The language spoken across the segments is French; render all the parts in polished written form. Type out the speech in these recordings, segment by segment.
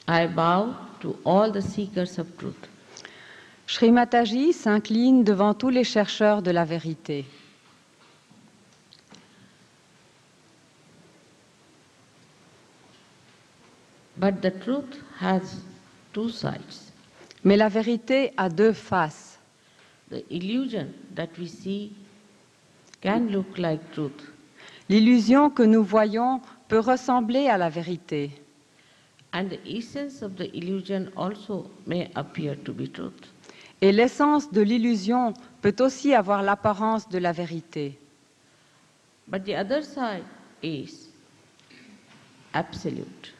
I bow to all the seekers of truth. Shri Mataji s'incline devant tous les chercheurs de la vérité. But the truth has two sides. Mais la vérité a deux faces. The illusion that we see can look like truth. L'illusion que nous voyons peut ressembler à la vérité. And the essence of the illusion also may appear to be truth. Et l'essence de l'illusion peut aussi avoir l'apparence de la vérité. But the other side is absolute.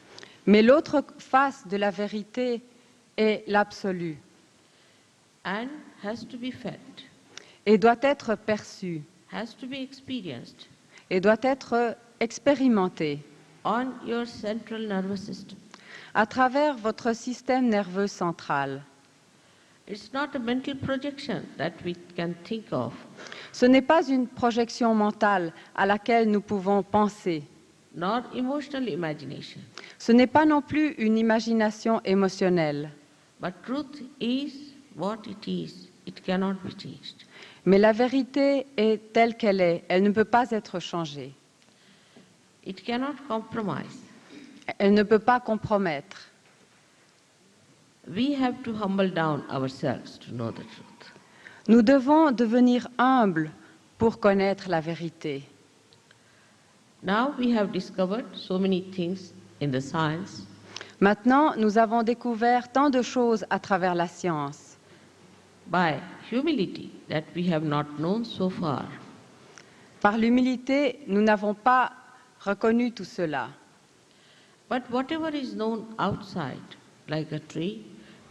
Mais l'autre face de la vérité est l'absolu And has to be felt, et doit être perçu has to be experienced et doit être expérimenté on your central nervous system. à travers votre système nerveux central. It's not a mental projection that we can think of. Ce n'est pas une projection mentale à laquelle nous pouvons penser. Nor emotional imagination. Ce n'est pas non plus une imagination émotionnelle. But truth is what it is. It cannot be changed. Mais la vérité est telle qu'elle est. Elle ne peut pas être changée. It cannot compromise. Elle ne peut pas compromettre. We have to humble down ourselves to know the truth. Nous devons devenir humbles pour connaître la vérité. Now we have discovered so many things in the science. Maintenant, nous avons découvert tant de choses à travers la science. By humility that we have not known so far. Par l'humilité, nous n'avons pas reconnu tout cela. But whatever is known outside, like a tree,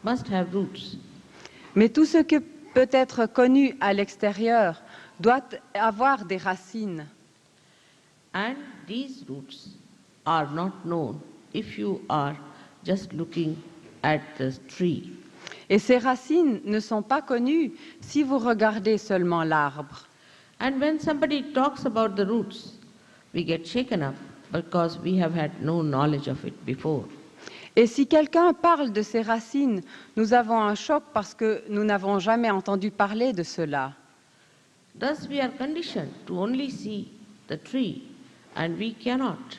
must have roots. Mais tout ce qui peut être connu à l'extérieur doit avoir des racines. And these roots are not known if you are just looking at the tree. Et ces racines ne sont pas connues si vous regardez seulement l'arbre. And when somebody talks about the roots, we get shaken up because we have had no knowledge of it before. Et si quelqu'un parle de ces racines, nous avons un choc parce que nous n'avons jamais entendu parler de cela. Thus we are conditioned to only see the tree, and we cannot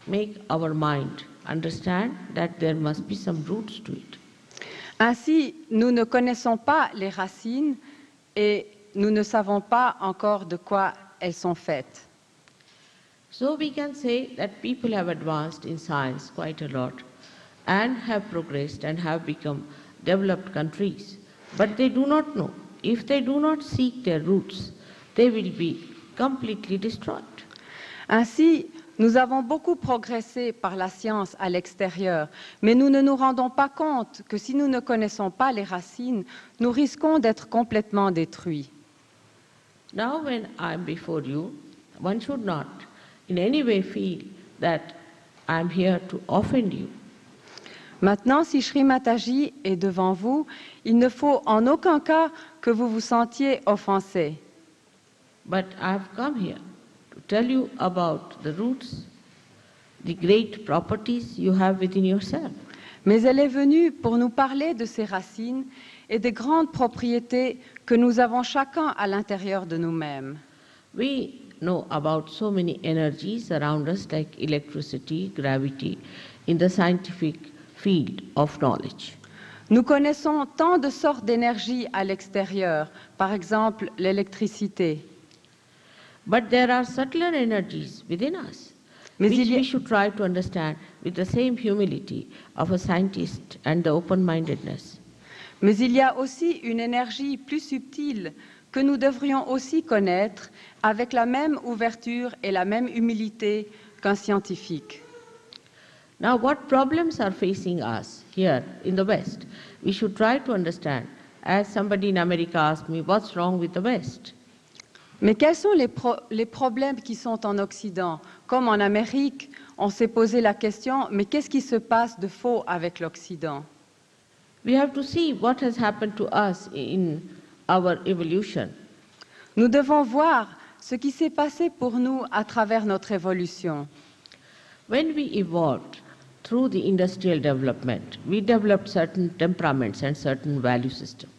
make our mind understand that there must be some roots to it. Ainsi, nous ne connaissons pas les racines et nous ne savons pas encore de quoi elles sont faites. So we can say that people have advanced in science quite a lot and have progressed and have become developed countries. But they do not know. If they do not seek their roots, they will be completely destroyed. Ainsi, nous avons beaucoup progressé par la science à l'extérieur, mais nous ne nous rendons pas compte que si nous ne connaissons pas les racines, nous risquons d'être complètement détruits. Now when I am before you, one should not in any way feel that I am here to offend you. Maintenant, si Shri Mataji est devant vous, il ne faut en aucun cas que vous vous sentiez offensé. But I have come here to tell you about the roots, the great properties you have within yourself. Mais elle est venue pour nous parler de ces racines et des grandes propriétés que nous avons chacun à l'intérieur de nous-mêmes. We know about so many energies around us like electricity, gravity, in the scientific field of knowledge. Nous connaissons tant de sortes d'énergie à l'extérieur, par exemple l'électricité. But there are subtler energies within us, Mais which il y a- we should try to understand with the same humility of a scientist and the open-mindedness. Mais il y a aussi une énergie plus subtile que nous devrions aussi connaître avec la même ouverture et la même humilité qu'un scientifique. Now, what problems are facing us here in the West? We should try to understand. As somebody in America asked me, what's wrong with the West? Mais quels sont les problèmes qui sont en Occident? Comme en Amérique, on s'est posé la question, mais qu'est-ce qui se passe de faux avec l'Occident? We have to see what has happened to us in our evolution. Nous devons voir ce qui s'est passé pour nous à travers notre évolution. When we evolved through the industrial development, we developed certain temperaments and certain value systems.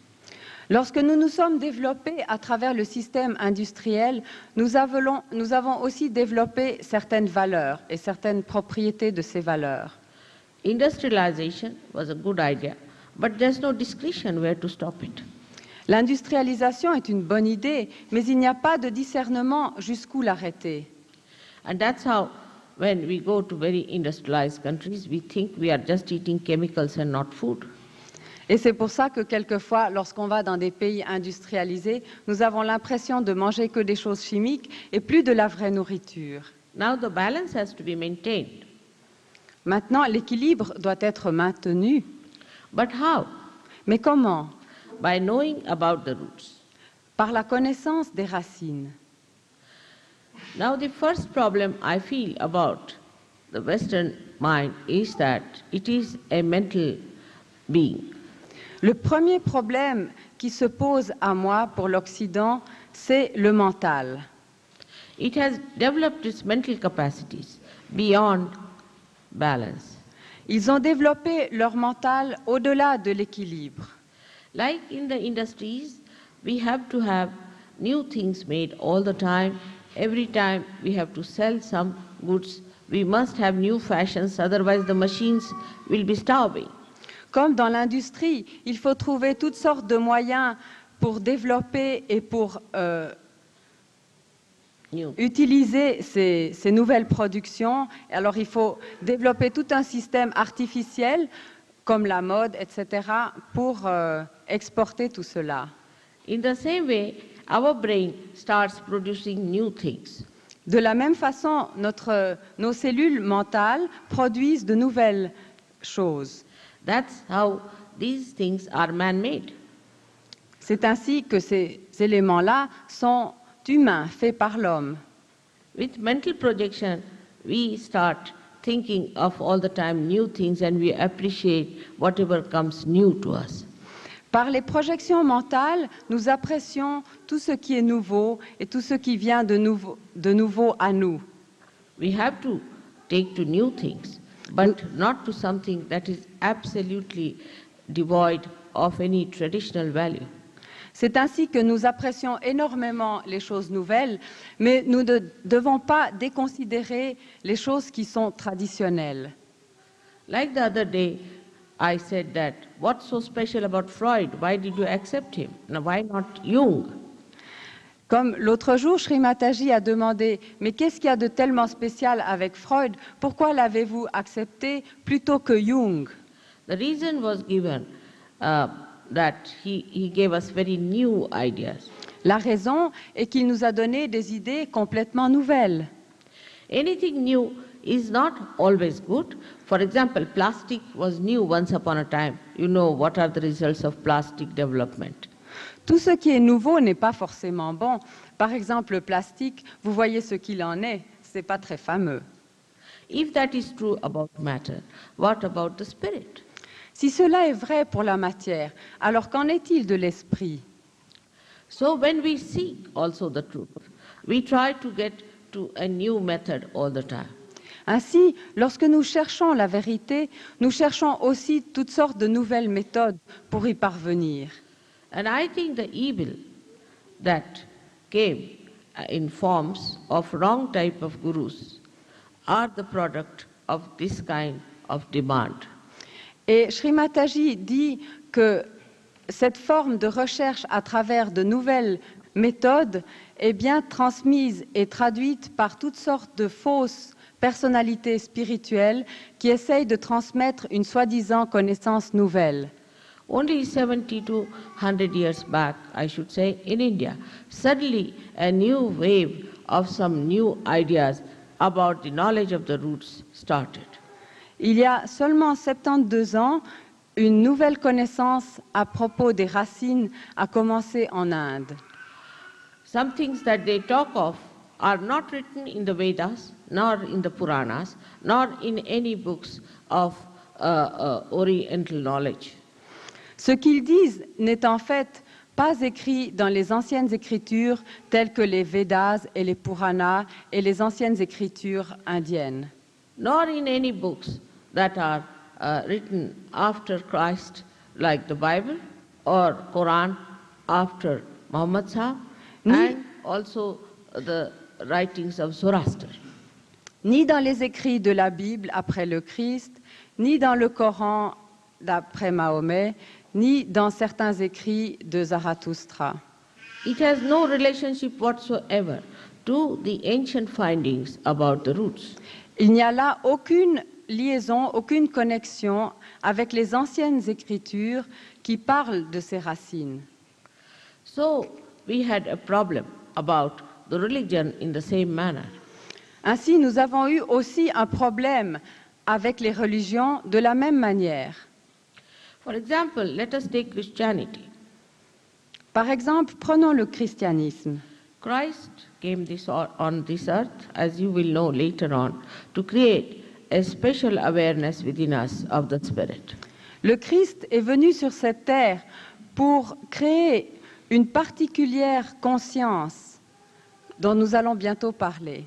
Lorsque nous nous sommes développés à travers le système industriel, nous avons aussi développé certaines valeurs et certaines propriétés de ces valeurs. Industrialization was a good idea, but there's no discretion where to stop it. L'industrialisation est une bonne idée, mais il n'y a pas de discernement jusqu'où l'arrêter. And that's how, when we go to very industrialized countries, we think we are just eating chemicals and not food. Et c'est pour ça que quelquefois, lorsqu'on va dans des pays industrialisés, nous avons l'impression de manger que des choses chimiques et plus de la vraie nourriture. Now the balance has to be maintained. Maintenant, l'équilibre doit être maintenu. But how? Mais comment? By knowing about the roots. Par la connaissance des racines. Now the first problem I feel about the Western mind is that it is a mental being. Le premier problème qui se pose à moi pour l'Occident, c'est le mental. It has developed its mental capacities beyond balance. Ils ont développé leur mental au-delà de l'équilibre. Like in the industries, we have to have new things made all the time. Every time we have to sell some goods, we must have new fashions, otherwise the machines will be starving. Comme dans l'industrie, il faut trouver toutes sortes de moyens pour développer et pour utiliser ces nouvelles productions. Alors il faut développer tout un système artificiel, comme la mode, etc., pour exporter tout cela. In the same way, our brain starts producing new things. De la même façon, nos cellules mentales produisent de nouvelles choses. That's how these things are man-made. C'est ainsi que ces éléments-là sont humains, faits par l'homme. With mental projection, we start thinking of all the time new things and we appreciate whatever comes new to us. Par les projections mentales, nous apprécions tout ce qui est nouveau et tout ce qui vient de nouveau à nous. We have to take to new things, but not to something that is absolutely devoid of any traditional value. C'est ainsi que nous apprécions énormément les choses nouvelles, mais nous ne devons pas déconsidérer les choses qui sont traditionnelles. Like the other day, I said that, what's so special about Freud? Why did you accept him? Now, why not Jung? Comme l'autre jour, Sri Mataji a demandé « Mais qu'est-ce qu'il y a de tellement spécial avec Freud? Pourquoi l'avez-vous accepté plutôt que Jung ?» The reason was given that he gave us very new ideas. La raison est qu'il nous a donné des idées complètement nouvelles. Anything new is not always good. For example, plastic was new once upon a time. You know what are the results of plastic development. Tout ce qui est nouveau n'est pas forcément bon. Par exemple, le plastique, vous voyez ce qu'il en est, ce n'est pas très fameux. If that is true about matter, what about the spirit? Si cela est vrai pour la matière, alors qu'en est-il de l'esprit? So when we seek also the truth, we try to get to a new method all the time. Ainsi, lorsque nous cherchons la vérité, nous cherchons aussi toutes sortes de nouvelles méthodes pour y parvenir. And I think the evil that came in forms of wrong type of gurus are the product of this kind of demand. Et Sri Mataji dit que cette forme de recherche à travers de nouvelles méthodes est bien transmise et traduite par toutes sortes de fausses personnalités spirituelles qui essayent de transmettre une soi-disant connaissance nouvelle. Only 70 to 100 years back, I should say, in India, suddenly a new wave of some new ideas about the knowledge of the roots started. Il y a seulement 72 ans, une nouvelle connaissance à propos des racines a commencé en Inde. Some things that they talk of are not written in the Vedas, nor in the Puranas, nor in any books of Oriental knowledge. Ce qu'ils disent n'est en fait pas écrit dans les anciennes écritures telles que les Védas et les Puranas et les anciennes écritures indiennes. Nor in any books that are written after Christ, like the Bible or Quran after Muhammad Sahib, and also the writings of Zoroaster. Ni dans les écrits de la Bible après le Christ, ni dans le Coran d'après Mahomet, ni dans certains écrits de Zarathustra. It has no relationship whatsoever to the ancient findings about the roots. Il n'y a là aucune liaison, aucune connexion avec les anciennes écritures qui parlent de ces racines. So we had a problem about the religion in the same manner. Ainsi, nous avons eu aussi un problème avec les religions de la même manière. For example, let us take Christianity. Par exemple, prenons le christianisme. Christ came on this earth, as you will know later on, to create a special awareness within us of the Spirit. Le Christ est venu sur cette terre pour créer une particulière conscience dont nous allons bientôt parler.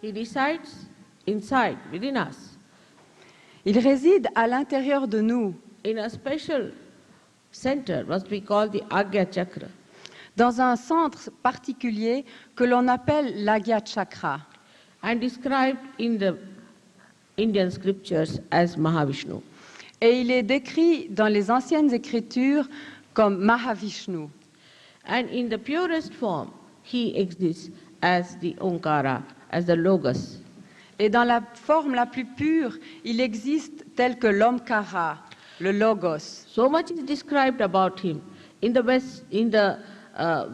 He resides inside, within us, Il réside à l'intérieur de nous, in a special center, what we call the Agya Chakra. dans un centre particulier que l'on appelle l'Agya Chakra, And described in the Indian scriptures as Mahavishnu. et il est décrit dans les anciennes écritures comme Mahavishnu. And in the purest form, he exists as the Omkara, as the Logos. Et dans la forme la plus pure, il existe tel que l'Omkara, le Logos. So much is described about him in the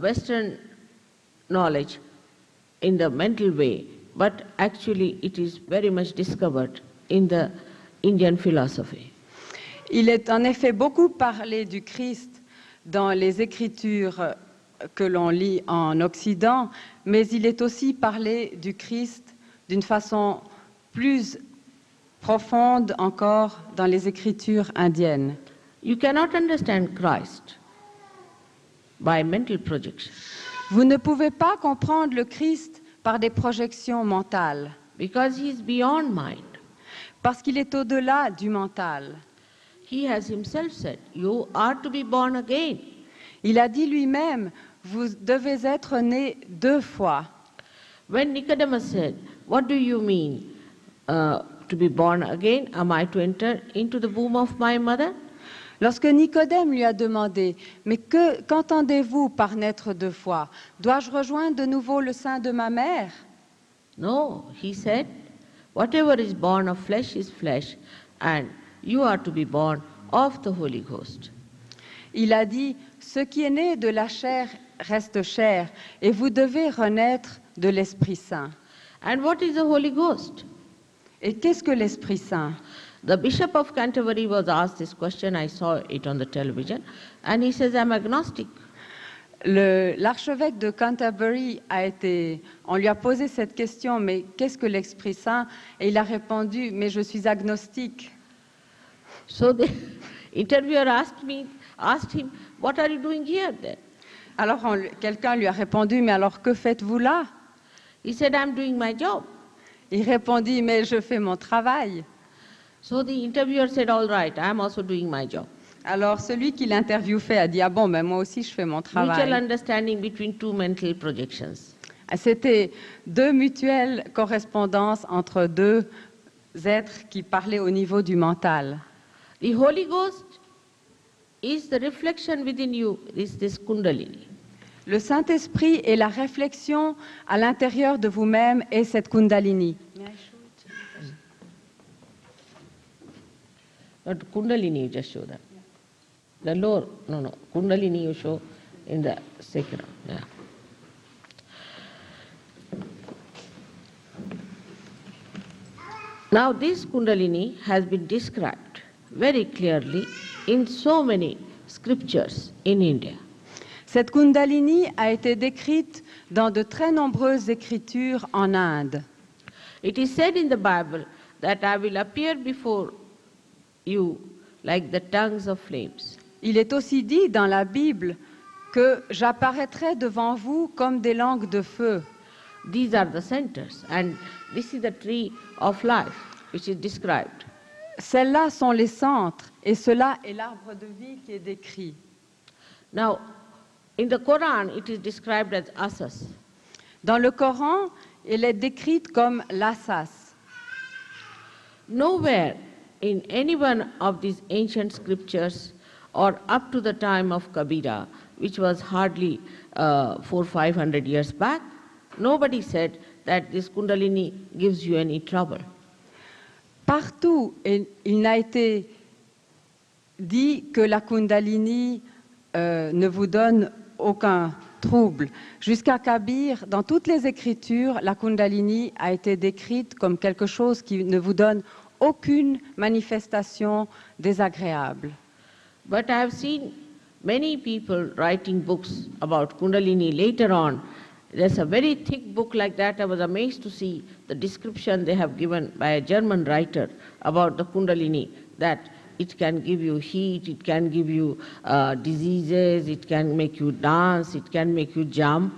Western knowledge, in the mental way, but actually it is very much discovered in the Indian philosophy. Il est en effet beaucoup parlé du Christ dans les écritures que l'on lit en Occident, mais il est aussi parlé du Christ d'une façon plus profonde encore dans les écritures indiennes. You cannot understand Christ by mental projection, Vous ne pouvez pas comprendre le Christ par des projections mentales, because he is beyond mind. parce qu'il est au-delà du mental. He has himself said, you are to be born again. Il a dit lui-même, vous devez être né 2 fois. When Nicodemus said, what do you mean to be born again? Am I to enter into the womb of my mother? Lorsque Nicodème lui a demandé, mais qu'entendez-vous par naître 2 fois? Dois-je rejoindre de nouveau le sein de ma mère? No, he said, whatever is born of flesh is flesh, and you are to be born of the Holy Ghost. Il a dit, ce qui est né de la chair reste chair, et vous devez renaître de l'Esprit Saint. And what is the Holy Ghost? Et qu'est-ce que l'Esprit Saint? The Bishop of Canterbury was asked this question, I saw it on the television, and he says, I'm agnostic. L'archevêque de Canterbury on lui a posé cette question, mais qu'est-ce que l'Esprit Saint? Et il a répondu, mais je suis agnostique. So the interviewer asked him, what are you doing here then? Alors quelqu'un lui a répondu, mais alors que faites-vous là? He said, I'm doing my job. Il répondit, mais je fais mon travail. So the interviewer said, all right, I'm also doing my job. Alors celui qui l'interviewait a dit, ah bon, ben moi aussi je fais mon Mutual travail. understanding between two mental projections. C'était 2 mutuelles correspondances entre 2 êtres qui parlaient au niveau du mental. The Holy Ghost is the reflection within you, is this Kundalini. Le Saint-Esprit est la réflexion à l'intérieur de vous-même et cette Kundalini. Not Kundalini, you just show that. The lower, no, Kundalini you show in the second. Yeah. Now this Kundalini has been described very clearly in so many scriptures in India. Cette Kundalini a été décrite dans de très nombreuses écritures en Inde. It is said in the Bible that I will appear before you like the tongues of flames. Il est aussi dit dans la Bible que j'apparaîtrai devant vous comme des langues de feu. These are the centers, and this is the tree of life which is described. celles-là sont les centres et cela est l'arbre de vie qui est décrit. Now, in the Quran, it is described as asas. Dans le Coran, elle est décrite comme l'assas. Nowhere in any one of these ancient scriptures or up to the time of Kabira, which was hardly 400-500 years back, nobody said that this Kundalini gives you any trouble. Partout, il n'a été dit que la Kundalini ne vous donne aucun trouble. Jusqu'à Kabir, dans toutes les écritures, la Kundalini a été décrite comme quelque chose qui ne vous donne aucune manifestation désagréable. But I have seen many people writing books about Kundalini later on. There's a very thick book like that. I was amazed to see the description they have given by a German writer about the Kundalini, that it can give you heat, it can give you diseases, it can make you dance, it can make you jump.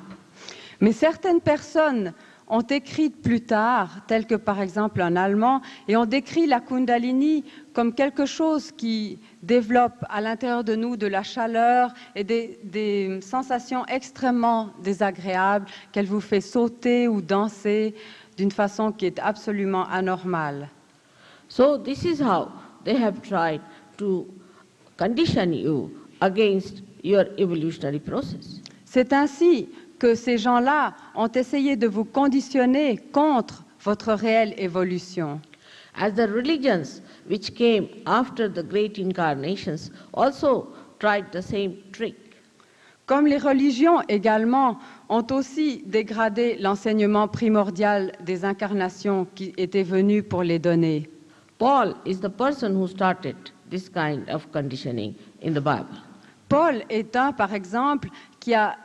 Mais certaines personnes ont écrit plus tard, telles que par exemple un Allemand, et ont décrit la Kundalini comme quelque chose qui développe à l'intérieur de nous de la chaleur et des sensations extrêmement désagréables, qu'elle vous fait sauter ou danser d'une façon qui est absolument anormale. So this is how they have tried to condition you against your evolutionary process. C'est ainsi que ces gens-là ont essayé de vous conditionner contre votre réelle évolution. As the religions which came after the great incarnations also tried the same trick. Comme les religions également ont aussi dégradé l'enseignement primordial des incarnations qui étaient venues pour les donner. Paul is the person who started this kind of conditioning in the Bible. Paul est un, par exemple, qui a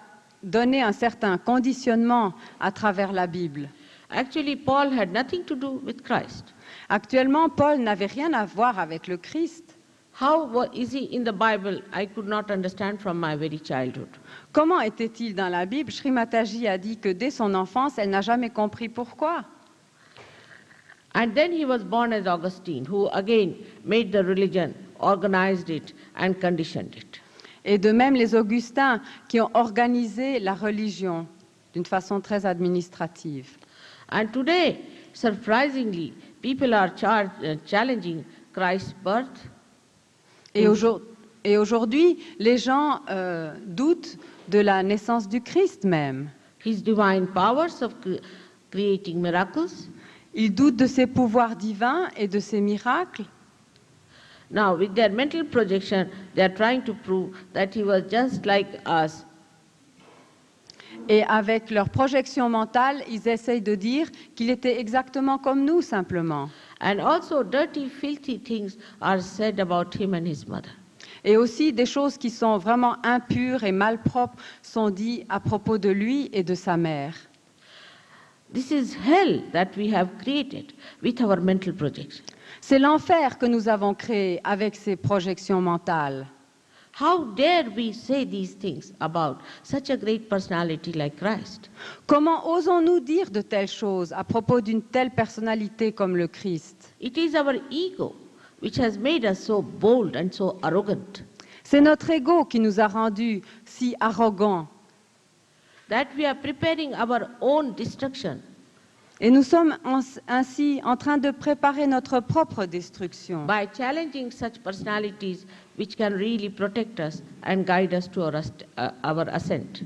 donné un certain conditionnement à travers la Bible. Actually, Paul had nothing to do with Christ. Actuellement, Paul n'avait rien à voir avec le Christ. How is he in the Bible? I could not understand from my very childhood. Comment était-il dans la Bible? Sri Mataji a dit que dès son enfance, elle n'a jamais compris pourquoi. And then he was born as Augustine, who again made the religion, organized it, and conditioned it. Et de même les Augustins qui ont organisé la religion d'une façon très administrative. And today, surprisingly, people are challenging Christ's birth. Et aujourd'hui, les gens doutent de la naissance du Christ même. His divine powers of creating miracles. Ils doutent de ses pouvoirs divins et de ses miracles. Now, with their mental projection, they are trying to prove that he was just like us. Et avec leur projection mentale, ils essayent de dire qu'il était exactement comme nous, simplement. And also, dirty, filthy things are said about him and his mother. Et aussi, des choses qui sont vraiment impures et malpropres sont dites à propos de lui et de sa mère. This is hell that we have created with our mental projection. C'est l'enfer que nous avons créé avec ces projections mentales. How dare we say these things about such a great personality like Christ? Comment osons-nous dire de telles choses à propos d'une telle personnalité comme le Christ? It is our ego which has made us so bold and so arrogant. C'est notre ego qui nous a rendus si arrogants. That we are preparing our own destruction. Et nous sommes ainsi en train de préparer notre propre destruction. By challenging such personalities which can really protect us and guide us to our ascent.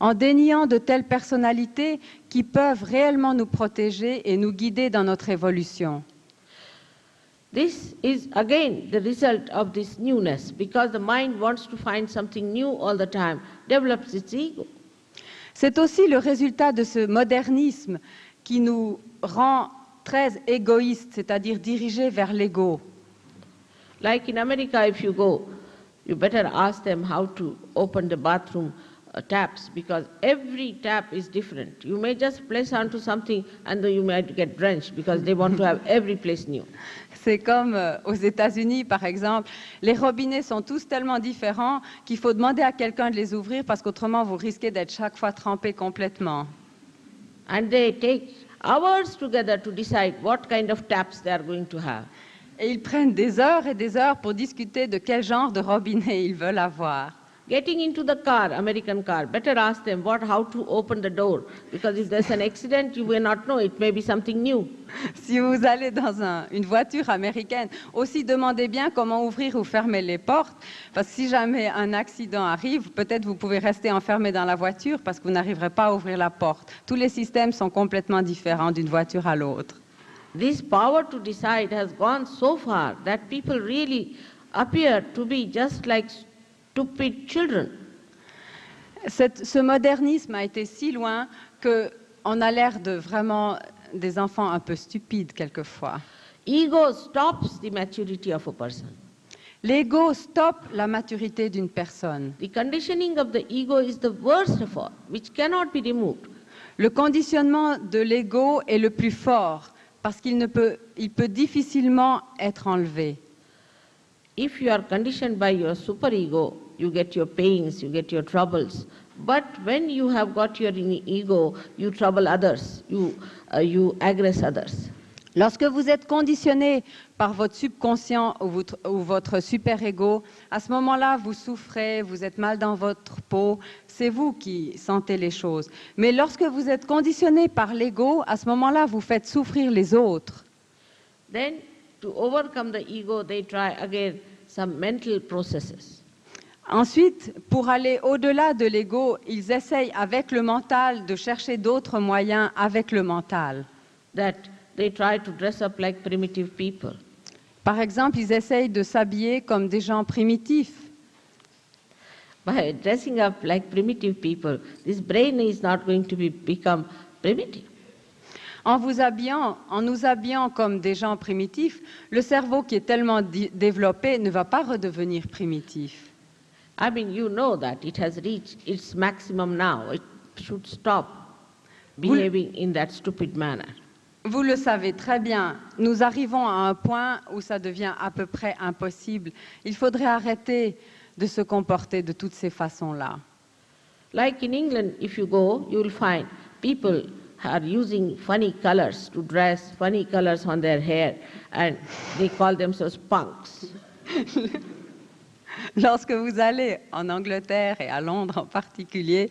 En déniant de telles personnalités qui peuvent réellement nous protéger et nous guider dans notre évolution. This is again the result of this newness, because the mind wants to find something new all the time, develops its ego. C'est aussi le résultat de ce modernisme qui nous rend très égoïstes, c'est-à-dire dirigés vers l'ego. Like in America, if you go, you better ask them how to open the bathroom taps, because every tap is different. You may just place onto something and then you might get drenched because they want to have every place new. C'est comme aux États-Unis, par exemple, les robinets sont tous tellement différents qu'il faut demander à quelqu'un de les ouvrir parce qu'autrement vous risquez d'être chaque fois trempé complètement. And they take hours together to decide what kind of taps they are going to have. Et ils prennent des heures et des heures pour discuter de quel genre de robinet ils veulent avoir. Getting into the car, American car, better ask them how to open the door, because if there's an accident, you will not know, it may be something new. Si vous allez dans une voiture américaine, aussi demandez bien comment ouvrir ou fermer les portes, parce que si jamais un accident arrive, peut-être vous pouvez rester enfermé dans la voiture parce que vous n'arriverez pas à ouvrir la porte. Tous les systèmes sont complètement différents d'une voiture à l'autre. This power to decide has gone so far that people really appear to be just like stupid children. Ce modernisme a été si loin qu'on a l'air de vraiment des enfants un peu stupides quelquefois. Ego stops the maturity of a person. L'ego stoppe la maturité d'une personne. The conditioning of the ego is the worst of all, which cannot be removed. Le conditionnement de l'ego est le plus fort parce qu'il peut difficilement être enlevé. If you are conditioned by your superego, you get your pains, you get your troubles. But when you have got your ego, you trouble others, you aggress others. Lorsque vous êtes conditionné par votre subconscient ou votre super-ego, à ce moment-là, vous souffrez, vous êtes mal dans votre peau, c'est vous qui sentez les choses. Mais lorsque vous êtes conditionné par l'ego, à ce moment-là, vous faites souffrir les autres. Then, to overcome the ego, they try again some mental processes. Ensuite, pour aller au-delà de l'ego, ils essayent avec le mental de chercher d'autres moyens avec le mental. That they try to dress up like primitive people. Par exemple, ils essayent de s'habiller comme des gens primitifs. By dressing up like primitive people, this brain is not going to become primitive. En nous habillant comme des gens primitifs, le cerveau qui est tellement développé ne va pas redevenir primitif. I mean, you know that it has reached its maximum now. It should stop behaving in that stupid manner. Vous le savez très bien, nous arrivons à un point où ça devient à peu près impossible. Il faudrait arrêter de se comporter de toutes ces façons-là. Like in England, if you go, you will find people are using funny colors to dress, funny colors on their hair, and they call themselves punks. Lorsque vous allez en Angleterre et à Londres en particulier,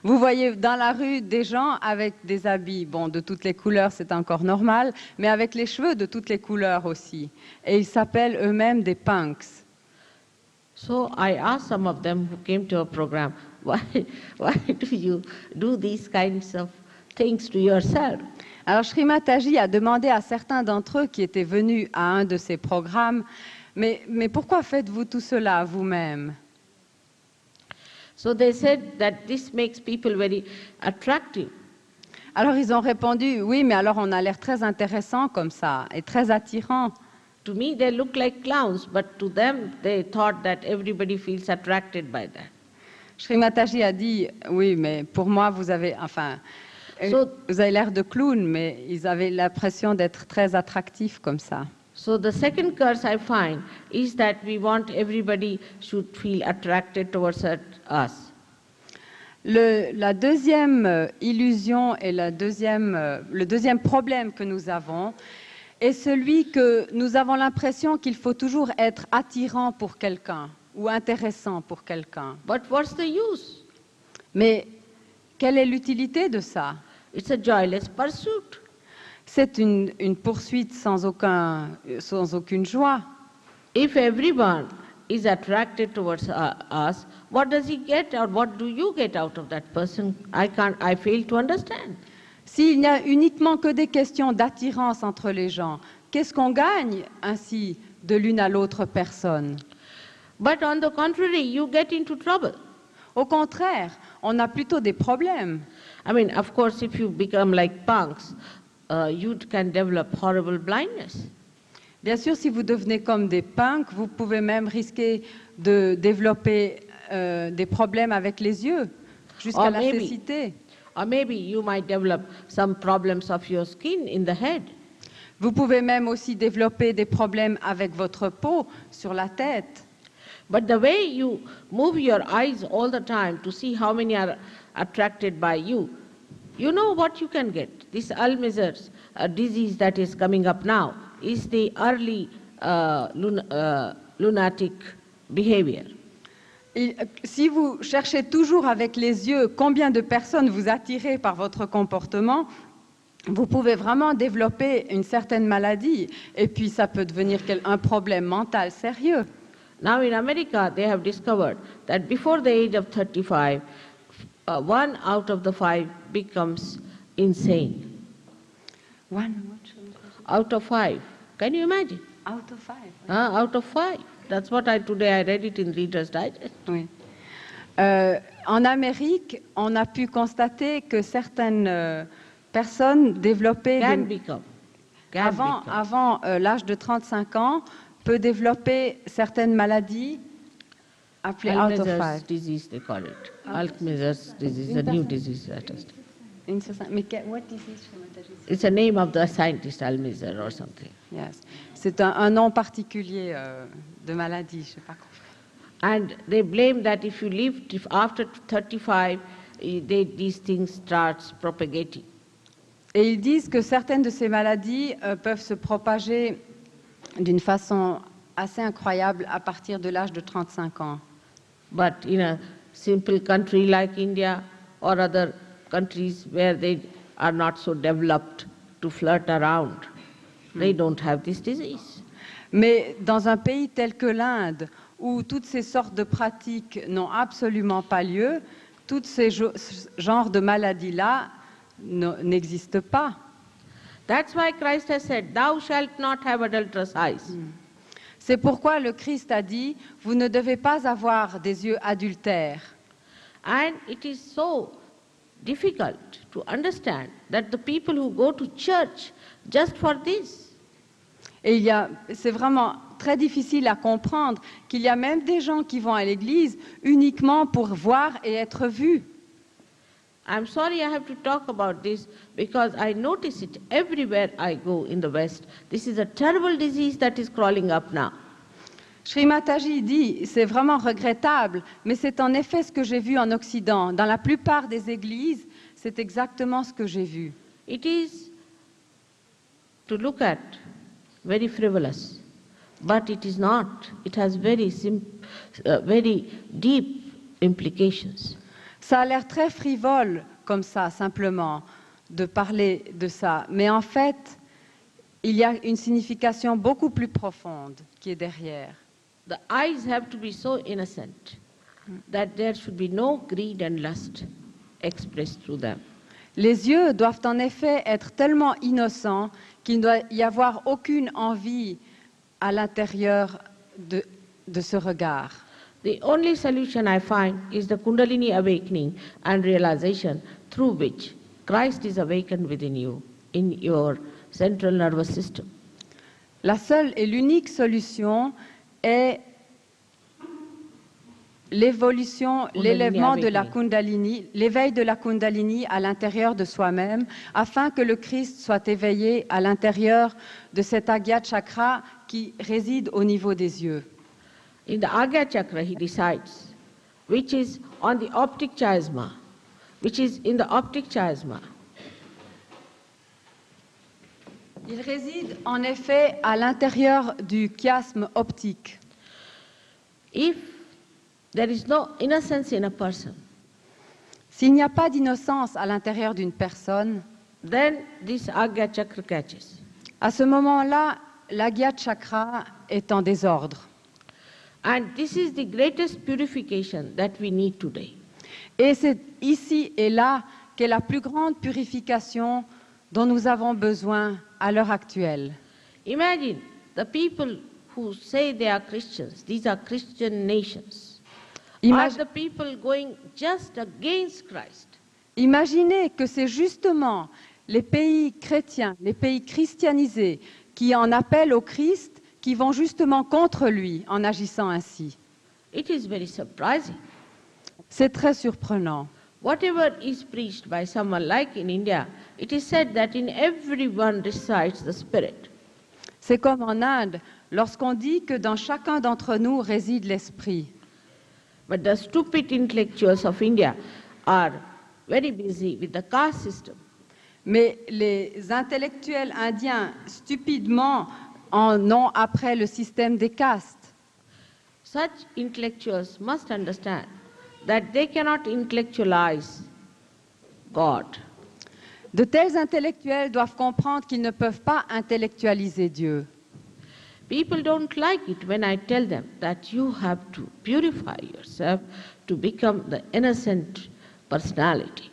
vous voyez dans la rue des gens avec des habits, bon, de toutes les couleurs, c'est encore normal, mais avec les cheveux de toutes les couleurs aussi. Et ils s'appellent eux-mêmes des punks. So I asked some of them who came to our program, why do you do these kinds of things to yourself? Alors Srimataji a demandé à certains d'entre eux qui étaient venus à un de ces programmes, mais pourquoi faites-vous tout cela vous-même? So they said that this makes people very attractive. Alors ils ont répondu, oui, mais alors on a l'air très intéressant comme ça, et très attirant. To me, they look like clowns, but to them, they thought that everybody feels attracted by that. Srimataji a dit, oui, mais pour moi, vous avez l'air de clown, mais ils avaient l'impression d'être très attractifs comme ça. So the second curse I find is that we want everybody should feel attracted towards us. La deuxième illusion et le deuxième problème que nous avons est celui que nous avons l'impression qu'il faut toujours être attirant pour quelqu'un ou intéressant pour quelqu'un. But what's the use? Mais quelle est l'utilité de ça? It's a joyless pursuit. C'est une poursuite sans aucune joie. If everyone is attracted towards us, what does he get or what do you get out of that person? I fail to understand. S'il n'y a uniquement que des questions d'attirance entre les gens, qu'est-ce qu'on gagne ainsi de l'une à l'autre personne? But on the contrary, you get into trouble. Au contraire, on a plutôt des problèmes. I mean, of course, if you become like punks, you can develop horrible blindness. Bien sûr, si vous devenez comme des punks, vous pouvez même risquer de développer des problèmes avec les yeux, jusqu'à la cécité. Or maybe you might develop some problems of your skin in the head. Vous pouvez même aussi développer des problèmes avec votre peau sur la tête. But the way you move your eyes all the time to see how many are attracted by you, you know what you can get. This Alzheimer's disease that is coming up now is the early lunatic behavior. Si vous cherchez toujours avec les yeux combien de personnes vous attirez par votre comportement, vous pouvez vraiment développer une certaine maladie et puis ça peut devenir un problème mental sérieux. Now in America, they have discovered that before the age of 35, 1 out of the 5 becomes insane. Out of 5. Can you imagine? Out of 5. Out of 5. That's what today I read it in Reader's Digest. Oui. En Amérique, on a pu constater que certaines personnes développaient avant l'âge de 35 ans peut développer certaines maladies appelées out of 5. Disease, they call it. Alzheimer's disease, a new disease that is. What disease? It's a name of the scientist, Alzheimer's or something. Yes. C'est un nom particulier de maladie, je n'ai pas compris. And they blame that if you live after 35, these things start propagating. Et ils disent que certaines de ces maladies peuvent se propager d'une façon assez incroyable à partir de l'âge de 35 ans. But in a simple country like India or other countries where they are not so developed to flirt around, they don't have this disease. Mais dans un pays tel que l'Inde, où toutes ces sortes de pratiques n'ont absolument pas lieu, tous ces genres de maladies-là n'existent pas. That's why Christ has said, "Thou shalt not have adulterous eyes." C'est pourquoi le Christ a dit, vous ne devez pas avoir des yeux adultères. And it is so difficult to understand that the people who go to church just for this. Et c'est vraiment très difficile à comprendre qu'il y a même des gens qui vont à l'église uniquement pour voir et être vus. I'm sorry I have to talk about this because I notice it everywhere I go in the West. This is a terrible disease that is crawling up now. Sri Mataji dit, c'est vraiment regrettable, mais c'est en effet ce que j'ai vu en Occident. Dans la plupart des églises, c'est exactement ce que j'ai vu. It is, to look at, very frivolous, but it is not. It has very deep implications. Ça a l'air très frivole, comme ça, simplement, de parler de ça. Mais en fait, il y a une signification beaucoup plus profonde qui est derrière. The eyes have to be so innocent that there should be no greed and lust expressed through them. Les yeux doivent en effet être tellement innocents qu'il ne doit y avoir aucune envie à l'intérieur de ce regard. The only solution I find is the Kundalini awakening and realization through which Christ is awakened within you, in your central nervous system. La seule et l'unique solution est l'élèvement de la Kundalini, l'éveil de la Kundalini à l'intérieur de soi-même, afin que le Christ soit éveillé à l'intérieur de cet Agya Chakra qui réside au niveau des yeux. In the Agya Chakra, he decides, which is on the optic chiasma, which is in the optic chiasma. Il réside en effet à l'intérieur du chiasme optique. If there is no innocence in a person, s'il n'y a pas d'innocence à l'intérieur d'une personne, then this Agya Chakra catches. À ce moment-là, l'Agya Chakra est en désordre. And this is the greatest purification that we need today. Et c'est ici et là qu'est la plus grande purification dont nous avons besoin à l'heure actuelle. Imagine the people who say they are Christians, these are Christian nations, are the people going just against Christ. Imaginez que c'est justement les pays chrétiens, les pays christianisés qui en appellent au Christ, qui vont justement contre lui en agissant ainsi. It is very surprising. C'est très surprenant. Whatever is preached by someone like in India, it is said that in everyone resides the Spirit. C'est comme en Inde, lorsqu'on dit que dans chacun d'entre nous réside l'esprit. But the stupid intellectuals of India are very busy with the caste system. Mais les intellectuels indiens, stupidement, non après le système des castes. Such intellectuals must understand that they cannot intellectualize God. De tels intellectuels doivent comprendre qu'ils ne peuvent pas intellectualiser Dieu. People don't like it when I tell them that you have to purify yourself to become the innocent personality.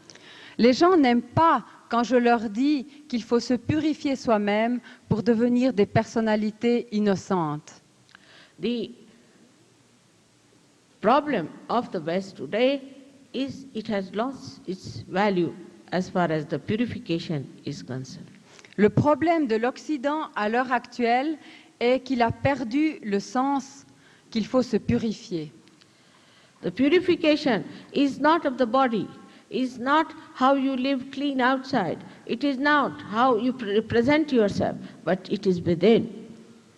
Les gens n'aiment pas quand je leur dis qu'il faut se purifier soi-même pour devenir des personnalités innocentes. The problem of the West today is it has lost its value as far as the purification is concerned. Le problème de l'Occident à l'heure actuelle est qu'il a perdu le sens qu'il faut se purifier. The purification is not of the body, is not how you live clean outside, it is not how you present yourself, but it is within.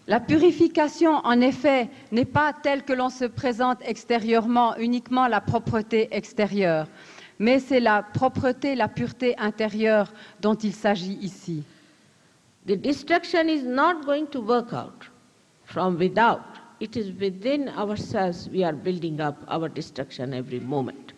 La purification, en effet, n'est pas telle que l'on se présente extérieurement, uniquement la propreté extérieure, mais c'est la propreté, la pureté intérieure dont il s'agit ici. The destruction is not going to work out from without. It is within ourselves we are building up our destruction every moment.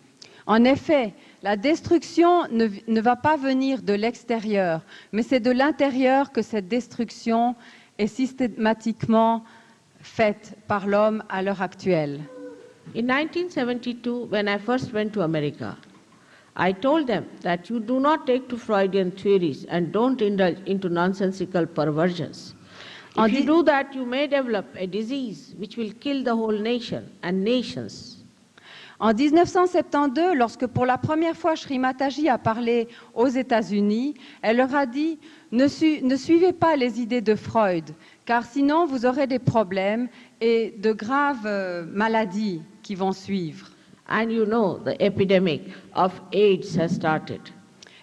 En effet, la destruction ne va pas venir de l'extérieur, mais c'est de l'intérieur que cette destruction est systématiquement faite par l'homme à l'heure actuelle. In 1972, when I first went to America, I told them that you do not take to Freudian theories and don't indulge into nonsensical perversions. If you do that, you may develop a disease which will kill the whole nation and nations. En 1972, lorsque pour la première fois Sri Mataji a parlé aux États-Unis, elle leur a dit ne suivez pas les idées de Freud, car sinon vous aurez des problèmes et de graves maladies qui vont suivre. And you know, the epidemic of AIDS has started.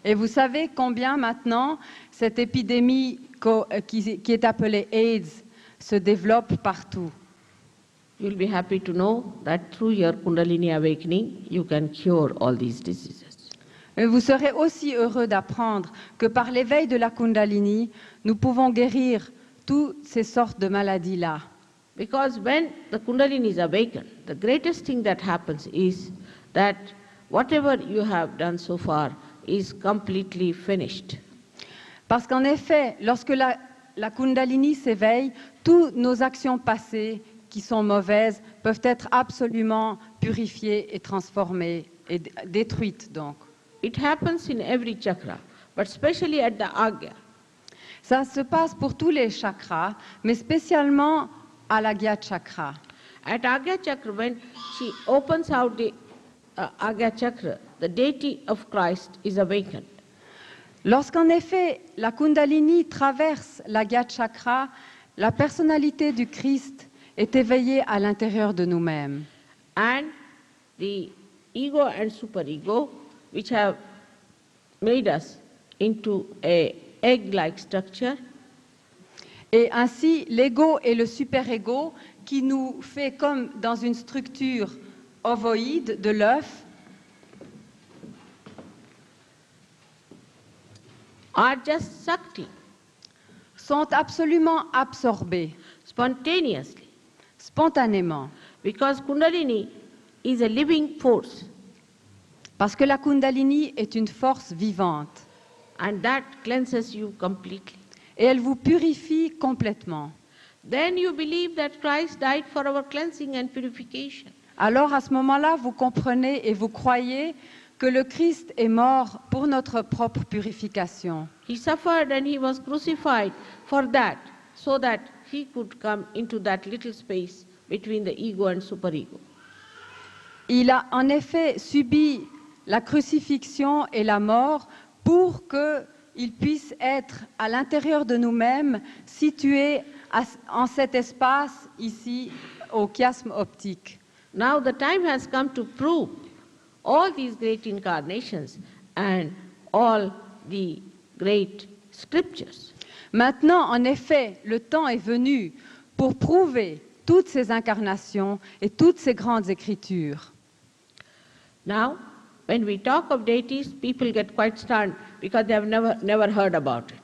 Et vous savez combien maintenant cette épidémie qui est appelée AIDS se développe partout. You'll be happy to know that through your Kundalini awakening, you can cure all these diseases. Et vous serez aussi heureux d'apprendre que par l'éveil de la Kundalini, nous pouvons guérir toutes ces sortes de maladies-là. Because when the Kundalini is awakened, the greatest thing that happens is that whatever you have done so far is completely finished. Parce qu'en effet, lorsque la Kundalini s'éveille, toutes nos actions passées qui sont mauvaises peuvent être absolument purifiées et transformées et détruites donc. It happens in every chakra, but especially at the Agya. Ça se passe pour tous les chakras, mais spécialement à l'Agya Chakra. At Agya Chakra, when she opens out the Agya Chakra, the deity of Christ is awakened. Lorsqu'en effet la Kundalini traverse l'Agya Chakra, la personnalité du Christ est éveillée à l'intérieur de nous-mêmes. And the ego and superego, which have made us into a egg-like structure, et ainsi l'ego et le superego qui nous fait comme dans une structure ovoïde de l'œuf are just sucked in sont absolument absorbés spontaneously, spontanément because Kundalini is a living force, parce que la Kundalini est une force vivante and that cleanses you completely. et elle vous purifie complètement. Then you believe that Christ died for our cleansing and purification. Alors à ce moment-là, vous comprenez et vous croyez que le Christ est mort pour notre propre purification. He suffered and he was crucified for that, so that he could come into that little space between the ego and superego. Il a en effet subi la crucifixion et la mort pour qu'il puisse être à l'intérieur de nous-mêmes, situé en cet espace ici, au chiasme optique. Now the time has come to prove all these great incarnations and all the great scriptures. Maintenant, en effet, le temps est venu pour prouver toutes ces incarnations et toutes ces grandes écritures. Now, when we talk of deities, people get quite stunned because they have never heard about it.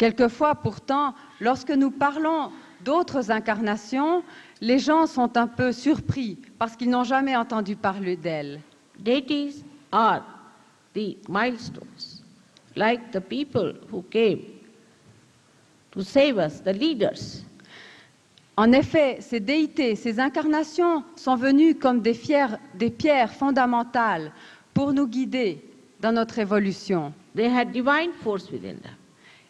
Quelquefois, pourtant, lorsque nous parlons d'autres incarnations, les gens sont un peu surpris parce qu'ils n'ont jamais entendu parler d'elles. Deities are the milestones, like the people who came to save us, the leaders. En effet, ces déités, ces incarnations sont venues comme des pierres fondamentales pour nous guider dans notre évolution. They had divine force within them.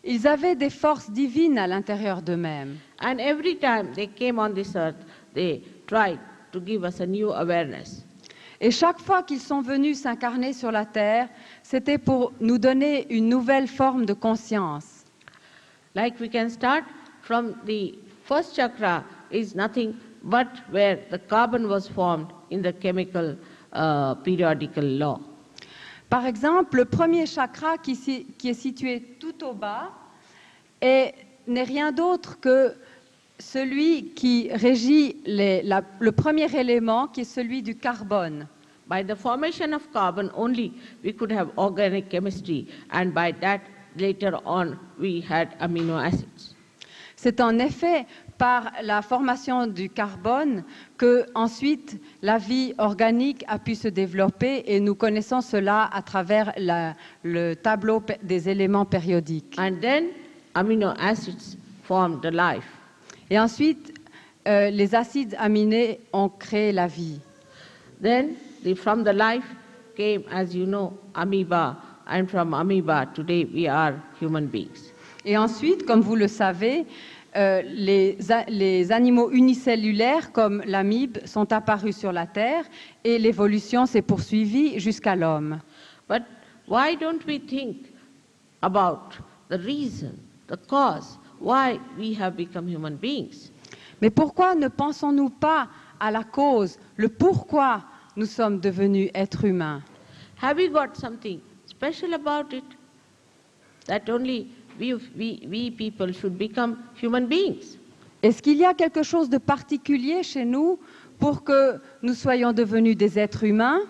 Ils avaient des forces divines à l'intérieur d'eux-mêmes. And every time they came on this earth, they tried to give us a new awareness. Et chaque fois qu'ils sont venus s'incarner sur la terre, c'était pour nous donner une nouvelle forme de conscience. Like we can start from the first chakra is nothing but where the carbon was formed in the chemical periodical law. Par exemple, le premier chakra qui est situé tout au bas n'est rien d'autre que celui qui régit le premier élément, qui est celui du carbone. By the formation of carbon only we could have organic chemistry, and by that later on we had amino acids. C'est en effet par la formation du carbone que ensuite la vie organique a pu se développer, et nous connaissons cela à travers le tableau des éléments périodiques. And then amino acids formed the life. Et ensuite, les acides aminés ont créé la vie. Then from the life came, as you know, amoeba, and from amoeba today we are human beings. Et ensuite, comme vous le savez, les animaux unicellulaires comme l'amibe sont apparus sur la Terre, et l'évolution s'est poursuivie jusqu'à l'homme. But why don't we think about the reason, the cause, why we have become human beings? Mais pourquoi ne pensons-nous pas à la cause, le pourquoi nous sommes devenus êtres humains? Have we got something special about it that only we people should become human beings? Est-ce qu'il y a quelque chose de particulier chez nous pour que nous soyons devenus des êtres humains?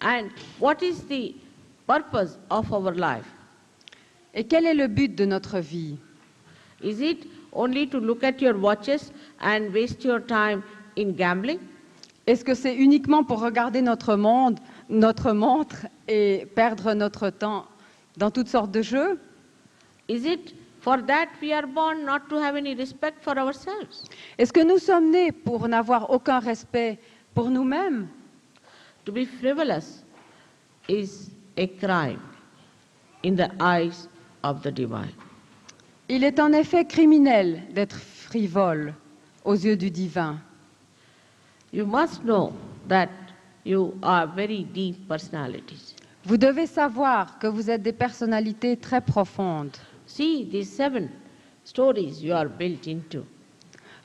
And what is the purpose of our life? Et quel est le but de notre vie? Is it only to look at your watches and waste your time in gambling? Est-ce que c'est uniquement pour regarder notre montre et perdre notre temps dans toutes sortes de jeux? Is it for that we are born, not to have any respect for ourselves? Est-ce que nous sommes nés pour n'avoir aucun respect pour nous-mêmes? To be frivolous is a crime in the eyes of the divine. Il est en effet criminel d'être frivole aux yeux du divin. You must know that you are very deep personalities. Vous devez savoir que vous êtes des personnalités très profondes. See these 7 stories you are built into.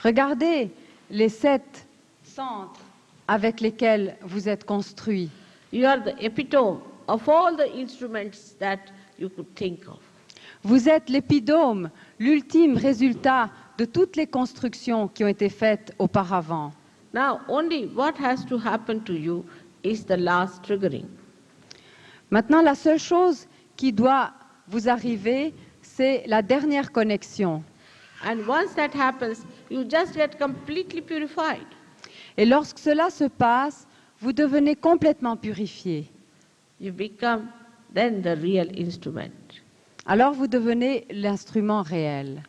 Regardez les 7 centres avec lesquels vous êtes construits. You are the epitome of all the instruments that you could think of. Vous êtes l'épidome, l'ultime résultat de toutes les constructions qui ont été faites auparavant. Now, only what has to happen to you is the last triggering. Maintenant, la seule chose qui doit vous arriver, c'est la dernière connexion. And once that happens, you just get completely purified. Et lorsque cela se passe, vous devenez complètement purifié. You become then the real instrument. Alors vous devenez l'instrument réel.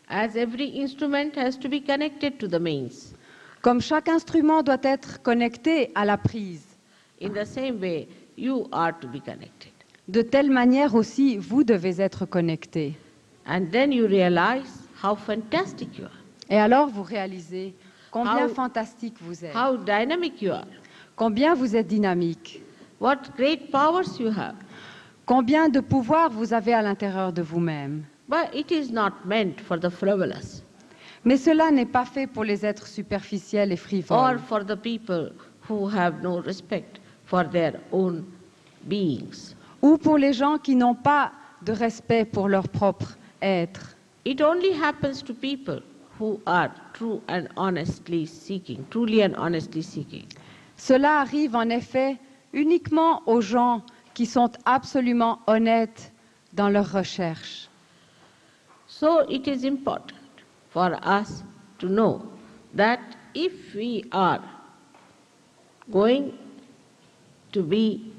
As every instrument has to be connected to the mains. Comme chaque instrument doit être connecté à la prise, In the same way, you are to be connected. de telle manière aussi, vous devez être connecté. And then you realize how fantastic you are, Et alors vous réalisez combien How- fantastique vous êtes, how dynamic you are, combien vous êtes dynamique, what great powers you have. combien de pouvoir vous avez à l'intérieur de vous-même. But it is not meant for the frivolous Mais cela n'est pas fait pour les êtres superficiels et or frivoles, for the people who have no respect for their own beings. ou pour les gens qui n'ont pas de respect pour leur propre être. It only happens to people who are truly and honestly seeking. Cela arrive en effet uniquement aux gens qui sont absolument honnêtes dans leur recherche. So it is important for us to know that if we are going to be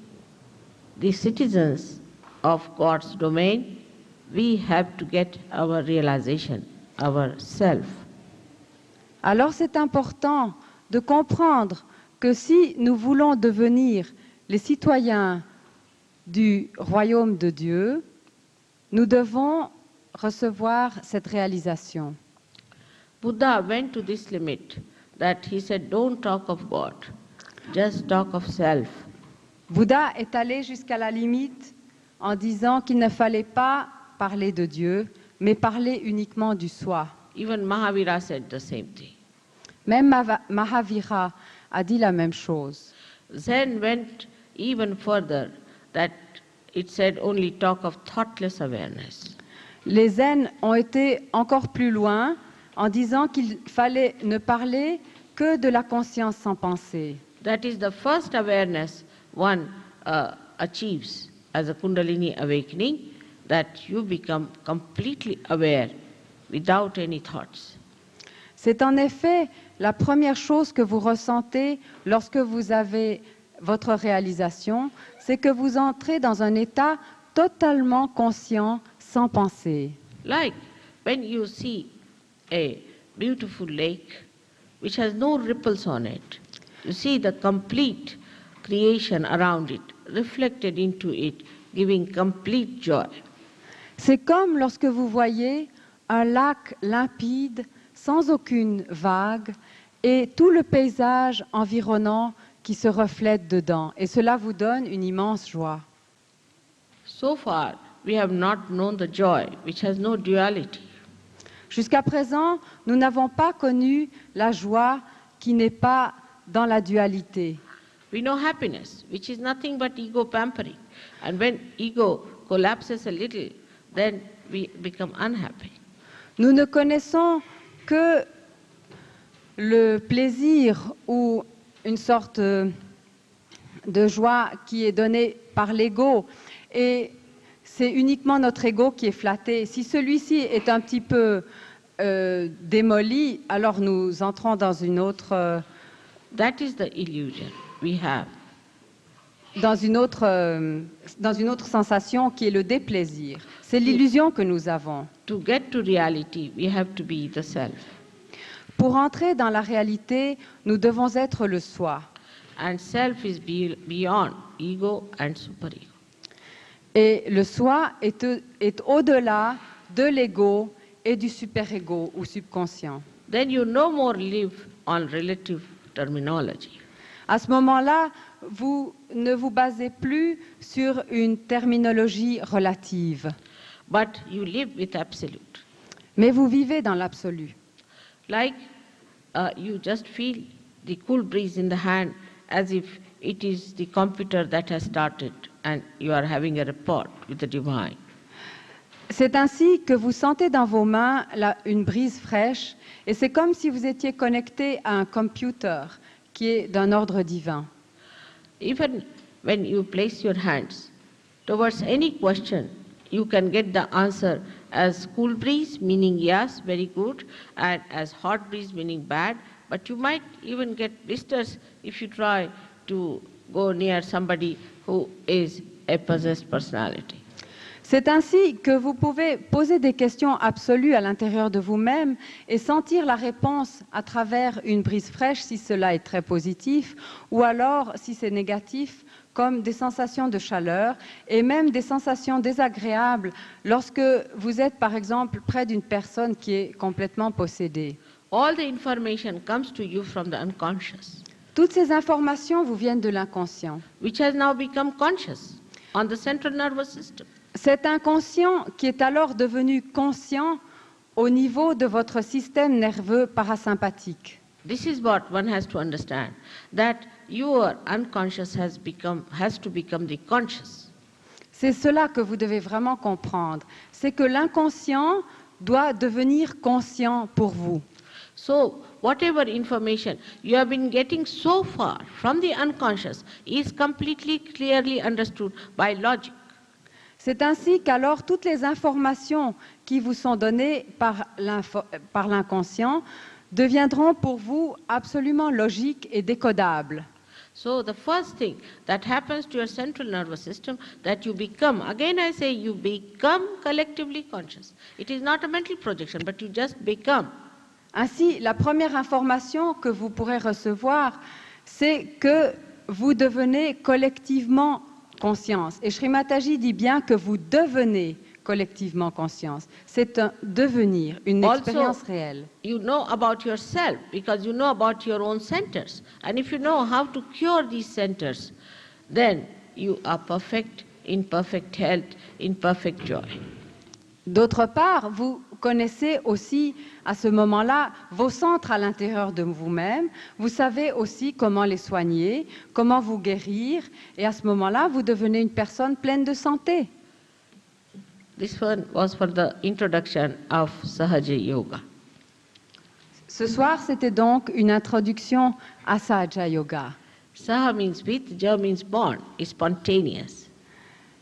the citizens of God's domain, we have to get our realization, our self. Alors c'est important de comprendre que si nous voulons devenir les citoyens du royaume de Dieu, nous devons recevoir cette réalisation. Buddha went to this limit that he said, don't talk of God, just talk of self. Bouddha est allé jusqu'à la limite en disant qu'il ne fallait pas parler de Dieu, mais parler uniquement du soi. Even Mahavira said the same thing. Même Mahavira a dit la même chose. Zen went even further, that it said only talk of thoughtless awareness. Les zen ont été encore plus loin en disant qu'il fallait ne parler que de la conscience sans pensée. That is the first awareness one achieves as a Kundalini awakening, that you become completely aware without any thoughts. C'est en effet la première chose que vous ressentez lorsque vous avez votre réalisation, c'est que vous entrez dans un état totalement conscient, sans penser. Like when you see a beautiful lake which has no ripples on it, you see the complete creation around it, reflected into it, giving complete joy. C'est comme lorsque vous voyez un lac limpide, sans aucune vague, et tout le paysage environnant qui se reflète dedans. Et cela vous donne une immense joie. So far, we have not known the joy which has no duality. Jusqu'à présent, nous n'avons pas connu la joie qui n'est pas dans la dualité. We know happiness, which is nothing but ego pampering. And when ego collapses a little, then we become unhappy. Nous ne connaissons que le plaisir ou une sorte de joie qui est donnée par l'ego. Et c'est uniquement notre ego qui est flatté. Si celui-ci est un petit peu démoli, alors nous entrons dans une autre... That is the illusion we have. Dans une autre sensation qui est le déplaisir. C'est l'illusion que nous avons. To get to reality, we have to be the self. Pour entrer dans la réalité, nous devons être le soi. And self is beyond ego and superego. Et le soi est au-delà de l'ego et du super-ego ou subconscient. Then you no more live on relative terminology. À ce moment-là, vous ne vous basez plus sur une terminologie relative, But you live with absolute. mais vous vivez dans l'absolu. Like you just feel the cool breeze in the hand as if it is the computer that has started and you are having a rapport with the divine. C'est ainsi que vous sentez dans vos mains une brise fraîche, et c'est comme si vous étiez connecté à un computer qui est d'un ordre divin. Even when you place your hands towards any question, you can get the answer as cool breeze, meaning yes, very good, and as hot breeze, meaning bad. But you might even get blisters if you try to go near somebody who is a possessed personality. C'est ainsi que vous pouvez poser des questions absolues à l'intérieur de vous-même et sentir la réponse à travers une brise fraîche si cela est très positif, ou alors si c'est négatif, comme des sensations de chaleur et même des sensations désagréables lorsque vous êtes par exemple près d'une personne qui est complètement possédée. All the information comes to you from the unconscious, Toutes ces informations vous viennent de l'inconscient. which has now become conscious on the central nervous system. Cet inconscient qui est alors devenu conscient au niveau de votre système nerveux parasympathique. This is what one has to understand, that your unconscious has to become the conscious. C'est cela que vous devez vraiment comprendre. C'est que l'inconscient doit devenir conscient pour vous. So, whatever information you have been getting so far from the unconscious is completely clearly understood by logic. C'est ainsi qu'alors toutes les informations qui vous sont données par l'inconscient deviendront pour vous absolument logiques et décodables. So the first thing that happens to your central nervous system, that you become, again I say, you become collectively conscious. It is not a mental projection, but you just become. Ainsi, la première information que vous pourrez recevoir, c'est que vous devenez collectivement conscience. Et Sri Mataji dit bien que vous devenez collectivement conscience. C'est un devenir, une expérience réelle. You know about yourself because you know about your own centers. And if you know how to cure these centers, then you are perfect, in perfect health, in perfect joy. D'autre part, vous connaissez aussi à ce moment-là vos centres à l'intérieur de vous-même. Vous savez aussi comment les soigner, comment vous guérir. Et à ce moment-là, vous devenez une personne pleine de santé. This one was for the introduction of Sahaja Yoga. Ce soir, c'était donc une introduction à Sahaja Yoga. Saha means with, Ja means born, is spontaneous.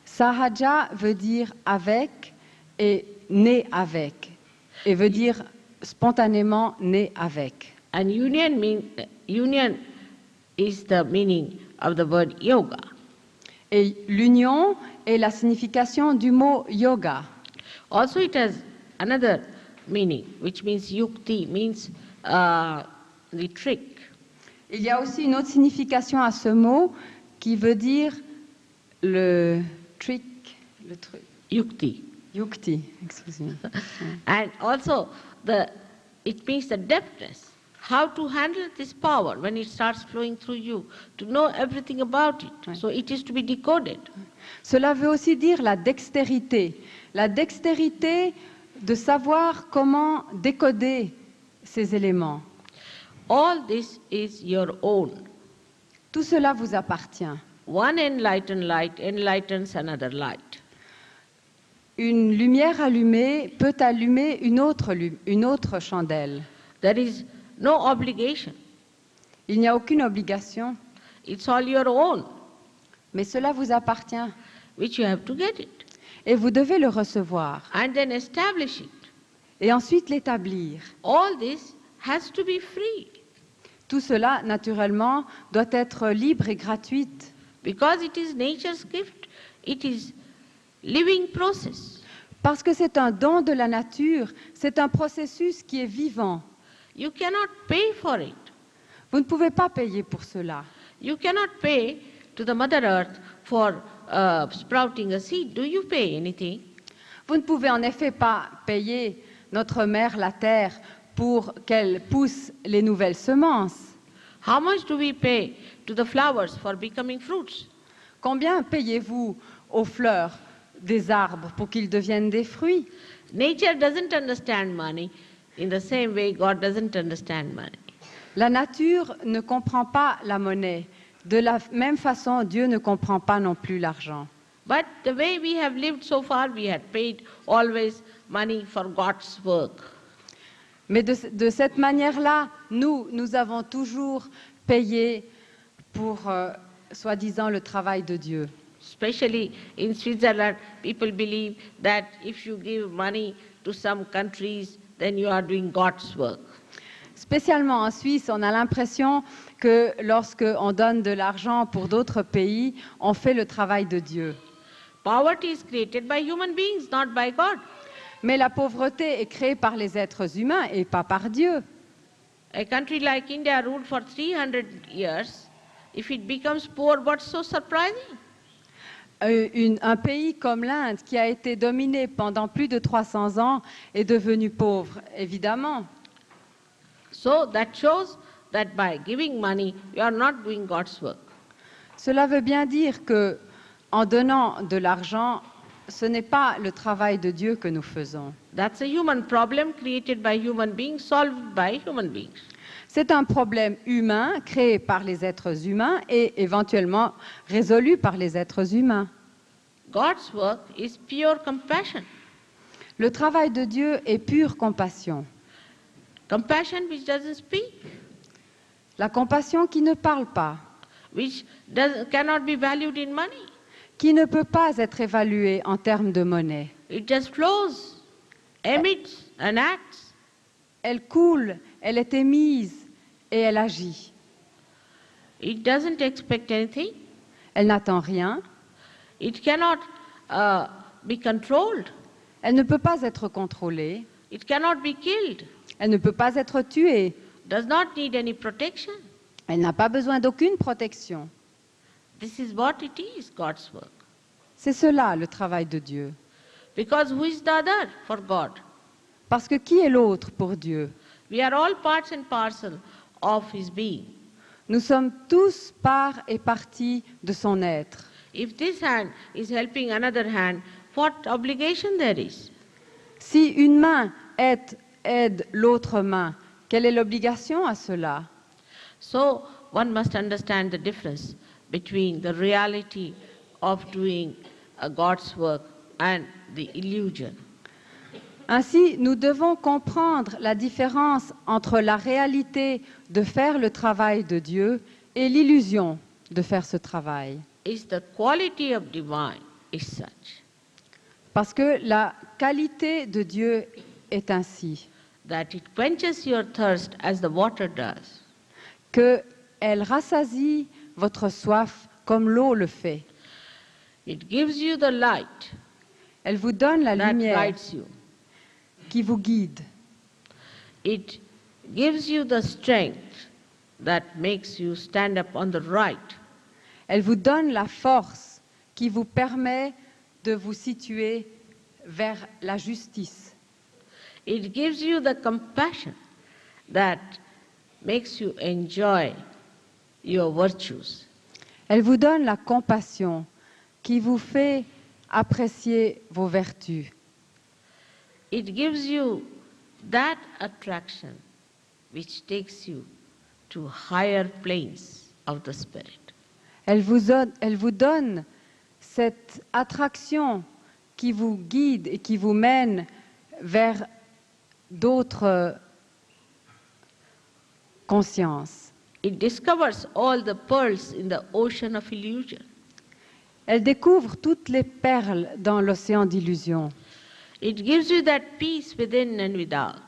Sahaja veut dire avec et né avec, et veut dire spontanément né avec. And union is the meaning of the word yoga. Et l'union est la signification du mot yoga. Also it has another meaning, which means yukti, means the trick. Il y a aussi une autre signification à ce mot qui veut dire le trick, le truc. Yukti. Yukti, excusez-moi. And also it means the depthness. How to handle this power when it starts flowing through you, to know everything about it. Ouais. So it is to be decoded. Cela veut aussi dire la dextérité de savoir comment décoder ces éléments. All this is your own. Tout cela vous appartient. One enlightened light enlightens another light. Une lumière allumée peut allumer une autre chandelle. There is no obligation. Il n'y a aucune obligation, It's all your own, mais cela vous appartient which you have to get it. et vous devez le recevoir And then establish it. et ensuite l'établir. All this has to be free. Tout cela, naturellement, doit être libre et gratuite Because it is nature's gift. It is living process. parce que c'est un don de la nature, c'est un processus qui est vivant. You cannot pay for it. Vous ne pouvez pas payer pour cela. You cannot pay to the Mother Earth for sprouting a seed. Do you pay anything? Vous ne pouvez en effet pas payer notre mère, la terre, pour qu'elle pousse les nouvelles semences. How much do we pay to the flowers for becoming fruits? Combien payez-vous aux fleurs des arbres pour qu'ils deviennent des fruits? Nature doesn't understand money in the same way God doesn't understand money. La nature ne comprend pas la monnaie. De la même façon, Dieu ne comprend pas non plus l'argent. But the way we have lived so far, we had paid always money for God's work. Mais de cette manière-là, nous avons toujours payé pour, soi-disant, le travail de Dieu. Especially in Switzerland, people believe that if you give money to some countries, then you are doing God's work. Spécialement en Suisse, on a l'impression que lorsqu'on donne de l'argent pour d'autres pays, on fait le travail de Dieu. Poverty is created by human beings, not by God. Mais la pauvreté est créée par les êtres humains et pas par Dieu. A country like India ruled for 300 years. If it becomes poor, what's so surprising? Un pays comme l'Inde, qui a été dominé pendant plus de 300 ans, est devenu pauvre, évidemment. So that shows that by giving money, you are not doing God's work. Cela veut bien dire que, en donnant de l'argent, ce n'est pas le travail de Dieu que nous faisons. That's a human problem created by human beings, solved by human beings. C'est un problème humain créé par les êtres humains et éventuellement résolu par les êtres humains. God's work is pure compassion. Le travail de Dieu est pure compassion. Compassion which doesn't speak, La compassion qui ne parle pas, which cannot be valued in money. qui ne peut pas être évalué en termes de monnaie. It just flows, emits, and acts. Elle coule, elle est émise et elle agit. It doesn't expect anything. Elle n'attend rien, It cannot be controlled. elle ne peut pas être contrôlée, It cannot be killed. elle ne peut pas être tuée, Does not need any protection. elle n'a pas besoin d'aucune protection. This is what it is, God's work. C'est cela le travail de Dieu. Because who is the other for God? Parce que qui est l'autre pour Dieu? We are all parts and parcel of His being. Nous sommes tous part et partie de son être. If this hand is helping another hand, what obligation there is? Si une main aide l'autre main, quelle est l'obligation à cela? So one must understand the difference between the reality of doing God's work and the illusion. Ainsi, nous devons comprendre la différence entre la réalité de faire le travail de Dieu et l'illusion de faire ce travail. Is the quality of divine is such Parce que la qualité de Dieu est ainsi, that it quenches your thirst as the water does. qu'elle rassasie votre soif comme l'eau le fait. It gives you the light Elle vous donne la that lumière guides you. qui vous guide. It gives you the strength that makes you stand up on the right. Elle vous donne la force qui vous permet de vous situer vers la justice. It gives you the compassion that makes you enjoy your virtues. Elle vous donne la compassion qui vous fait apprécier vos vertus. It gives you that attraction which takes you to higher planes of the spirit. Elle vous donne cette attraction qui vous guide et qui vous mène vers d'autres consciences. It discovers all the pearls in the ocean of illusion. Elle découvre toutes les perles dans l'océan d'illusion. It gives you that peace within and without.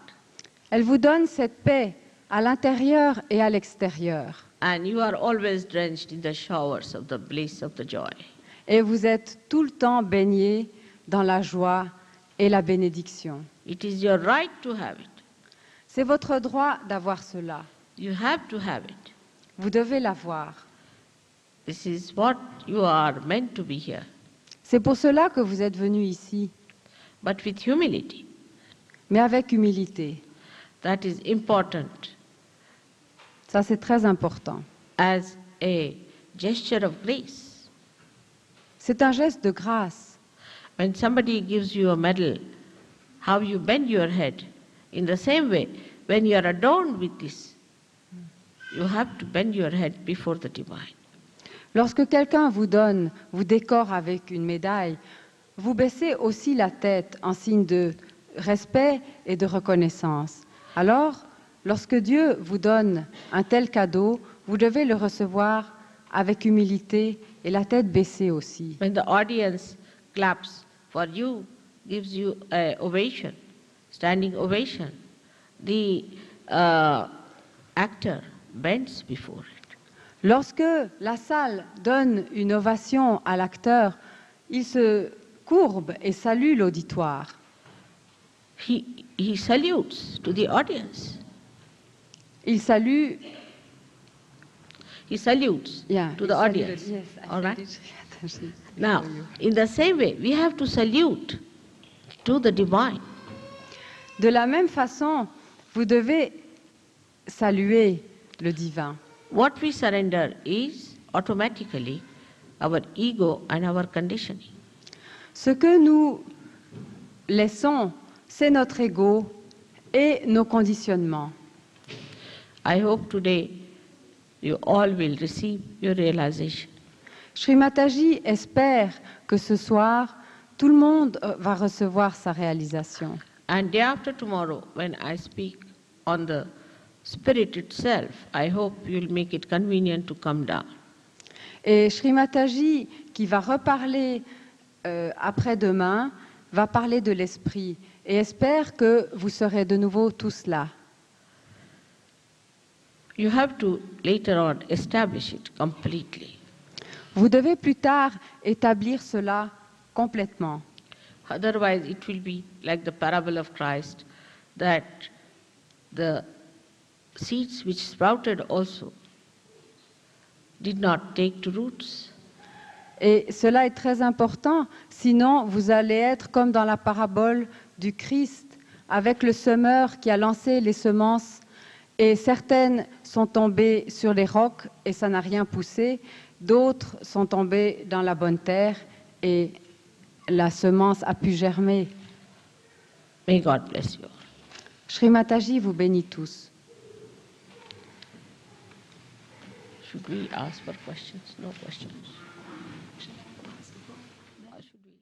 Elle vous donne cette paix à l'intérieur et à l'extérieur. And you are always drenched in the showers of the bliss of the joy. Et vous êtes tout le temps baigné dans la joie et la bénédiction. It is your right to have it. C'est votre droit d'avoir cela. You have to have it. Vous devez l'avoir. This is what you are meant to be here. C'est pour cela que vous êtes venu ici, But with humility. mais avec humilité. That is important Ça, c'est très important. as a gesture of grace. C'est un geste de grâce. When somebody gives you a medal, how you bend your head. In the same way, when you are adorned with this, you have to bend your head before the divine. Lorsque quelqu'un vous décore avec une médaille, vous baissez aussi la tête en signe de respect et de reconnaissance. Alors, lorsque Dieu vous donne un tel cadeau, vous devez le recevoir avec humilité et la tête baissée aussi. When the audience claps for you, gives you an ovation, standing ovation, the actor bends before it. Lorsque la salle donne une ovation à l'acteur, il se courbe et salue l'auditoire. He salutes to the audience. Il salue He salutes to the audience. All right? Now, in the same way, we have to salute to the divine. De la même façon, vous devez saluer le divin. What we surrender is automatically our ego and our conditioning. Ce que nous laissons, c'est notre ego et nos conditionnements. I hope today you all will receive your realization. Shri Mataji espère que ce soir, tout le monde va recevoir sa réalisation. And day after tomorrow, when I speak on the spirit itself, I hope you'll make it convenient to come down. Et Sri Mataji, qui va reparler après-demain, va parler de l'esprit et espère que vous serez de nouveau tous là. You have to later on establish it completely. Vous devez plus tard établir cela complètement. Otherwise, it will be like the parable of Christ, that the seeds which sprouted also did not take to roots. Et cela est très important, sinon vous allez être comme dans la parabole du Christ, avec le semeur qui a lancé les semences, et certaines sont tombées sur les rocs et ça n'a rien poussé, d'autres sont tombées dans la bonne terre et la semence a pu germer. May God bless you. Sri Mataji vous bénit tous. Should we ask for questions? No questions. Or should we?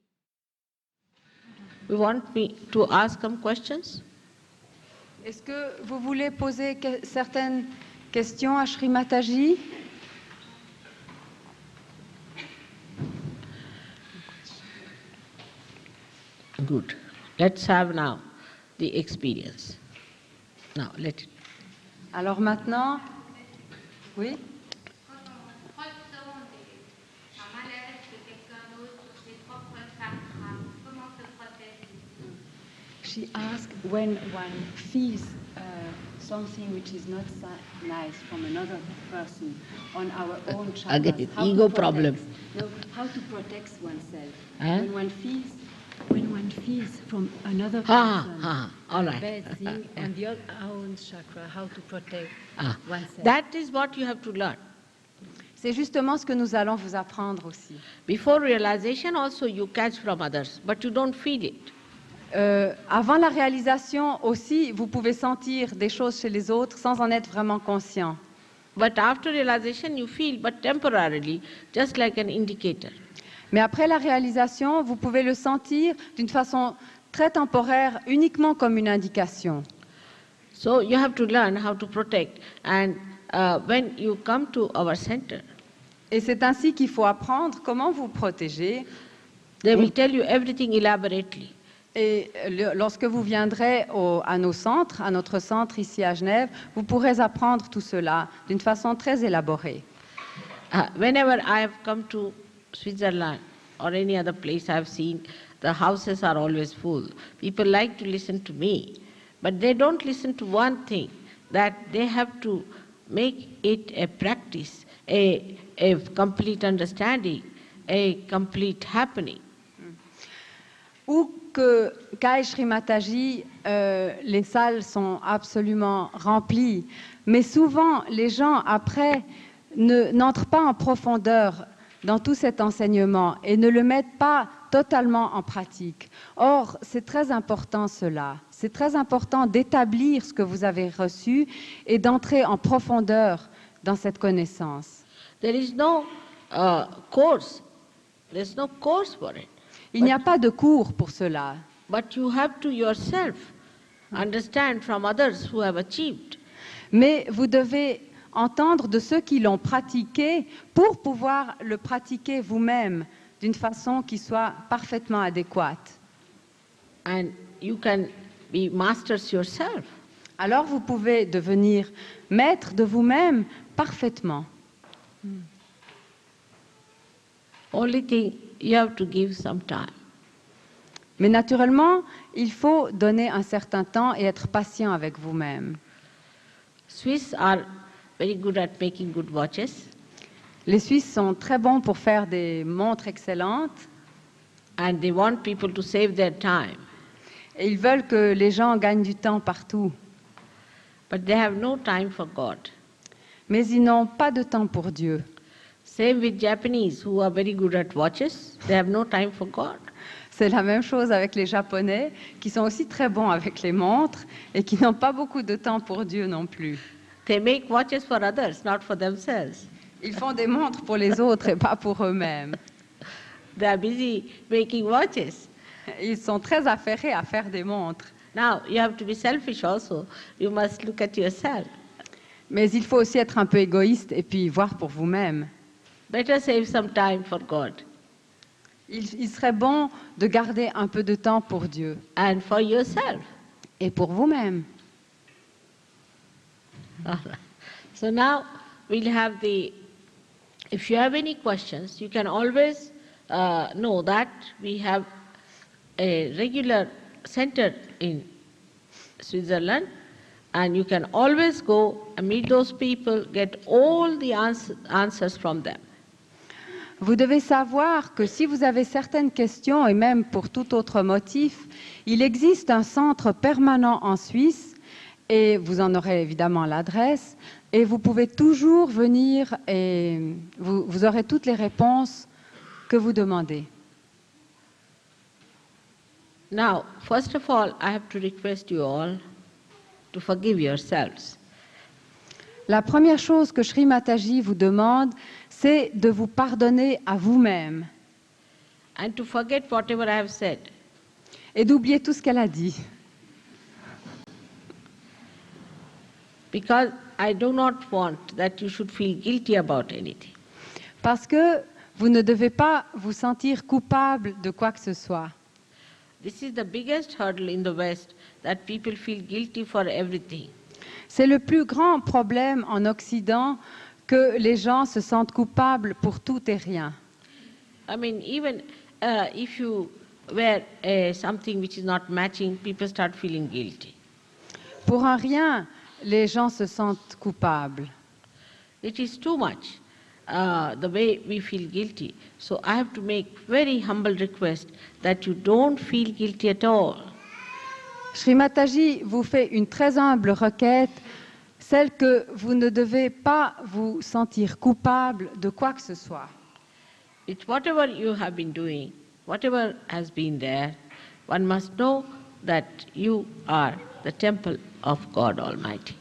You want me to ask some questions? Est-ce que vous voulez poser certaines questions à Sri Mataji? Good. Let's have now the experience. Now, let it. Alors maintenant, oui? Quand on ressent un malaise de quelqu'un d'autre sur ses propres chakras, comment se protège-t-il? She asked when one feels something which is not nice from another person on our own chakras. Again, how to ego protect- problem. No, how to protect oneself Huh? when one feels from another Ah, person ah, all right. bad thing on the own chakra, how to protect Ah, oneself. that is what you have to learn. C'est justement ce que nous allons vous apprendre aussi. Before realization also you catch from others, but you don't feel it. Avant la réalisation aussi, vous pouvez sentir des choses chez les autres sans en être vraiment conscient. But after realization you feel, but temporarily, just like an indicator. Mais après la réalisation, vous pouvez le sentir d'une façon très temporaire, uniquement comme une indication. So you have to learn how to protect. And when you come to our center, Et c'est ainsi qu'il faut apprendre comment vous protéger. they will tell you everything elaborately. Et lorsque vous viendrez à nos centres, à notre centre ici à Genève, vous pourrez apprendre tout cela d'une façon très élaborée. Whenever I have come to Switzerland or any other place, I have seen the houses are always full. People like to listen to me, but they don't listen to one thing, that they have to make it a practice, a complete understanding, a complete happening. Ou qu'à Sri Mataji, les salles sont absolument remplies. Mais souvent, les gens, après, n'entrent pas en profondeur dans tout cet enseignement et ne le mettent pas totalement en pratique. Or, c'est très important cela. C'est très important d'établir ce que vous avez reçu et d'entrer en profondeur dans cette connaissance. There is no course. There's no course for it. Il n'y a pas de cours pour cela. But you have to yourself understand from others who have achieved. Mais vous devez entendre de ceux qui l'ont pratiqué pour pouvoir le pratiquer vous-même d'une façon qui soit parfaitement adéquate. And you can be masters yourself. Alors vous pouvez devenir maître de vous-même parfaitement. Only thing, you have to give some time. Mais naturellement, il faut donner un certain temps et être patient avec vous-même. Swiss are very good at making good watches, Les Suisses sont très bons pour faire des montres excellentes and they want people to save their time. et ils veulent que les gens gagnent du temps partout. But they have no time for God. Mais ils n'ont pas de temps pour Dieu. Same with Japanese, who are very good at watches. They have no time for God. C'est la même chose avec les Japonais, qui sont aussi très bons avec les montres et qui n'ont pas beaucoup de temps pour Dieu non plus. They make watches for others, not for themselves. Ils font des montres pour les autres et pas pour eux-mêmes. They are busy making watches. Ils sont très affairés à faire des montres. Now, you have to be selfish also. You must look at yourself. Mais il faut aussi être un peu égoïste et puis voir pour vous-même. better save some time for God Il serait bon de garder un peu de temps pour Dieu and for yourself. et pour vous-même. All right. So now we'll have if you have any questions, you can always know that we have a regular center in Switzerland, and you can always go and meet those people, get all the answers from them. Vous devez savoir que si vous avez certaines questions, et même pour tout autre motif, il existe un centre permanent en Suisse, et vous en aurez évidemment l'adresse, et vous pouvez toujours venir et vous aurez toutes les réponses que vous demandez. Now, first of all, I have to request you all to forgive yourselves. La première chose que Sri Mataji vous demande, c'est de vous pardonner à vous-même And to forget whatever I have said. et d'oublier tout ce qu'elle a dit. Because I do not want that you should feel guilty about anything. Parce que vous ne devez pas vous sentir coupable de quoi que ce soit. This is the biggest hurdle in the West, that people feel guilty for everything. C'est le plus grand problème en Occident que les gens se sentent coupables pour tout et rien. I mean, even if you wear something which is not matching, people start feeling guilty. Pour un rien, les gens se sentent coupables. It is too much, the way we feel guilty. So I have to make very humble request that you don't feel guilty at all. Sri Mataji vous fait une très humble requête, celle que vous ne devez pas vous sentir coupable de quoi que ce soit. It's whatever you have been doing, whatever has been there, one must know that you are the temple of God Almighty.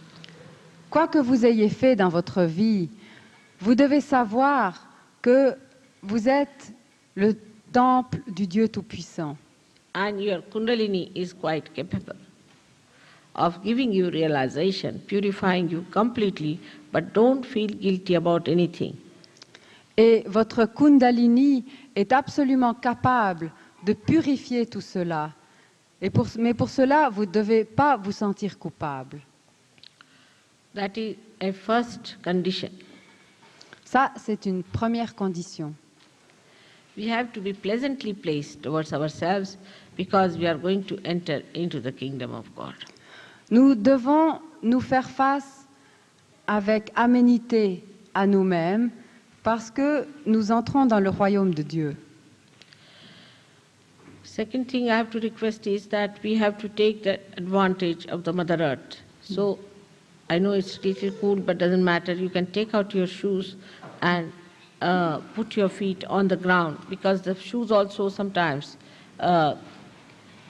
Quoi que vous ayez fait dans votre vie, vous devez savoir que vous êtes le temple du Dieu Tout-Puissant. And your Kundalini is quite capable of giving you realization, purifying you completely, but don't feel guilty about anything. Et votre Kundalini est absolument capable de purifier tout cela. Mais pour cela, vous ne devez pas vous sentir coupable. That is a first condition. Ça, c'est une première condition. We have to be pleasantly placed towards ourselves because we are going to enter into the kingdom of God. Nous devons nous faire face avec aménité à nous-mêmes parce que nous entrons dans le royaume de Dieu. Second thing I have to request is that we have to take the advantage of the Mother Earth. So I know it's a little cool, but doesn't matter. You can take out your shoes and put your feet on the ground, because the shoes also sometimes are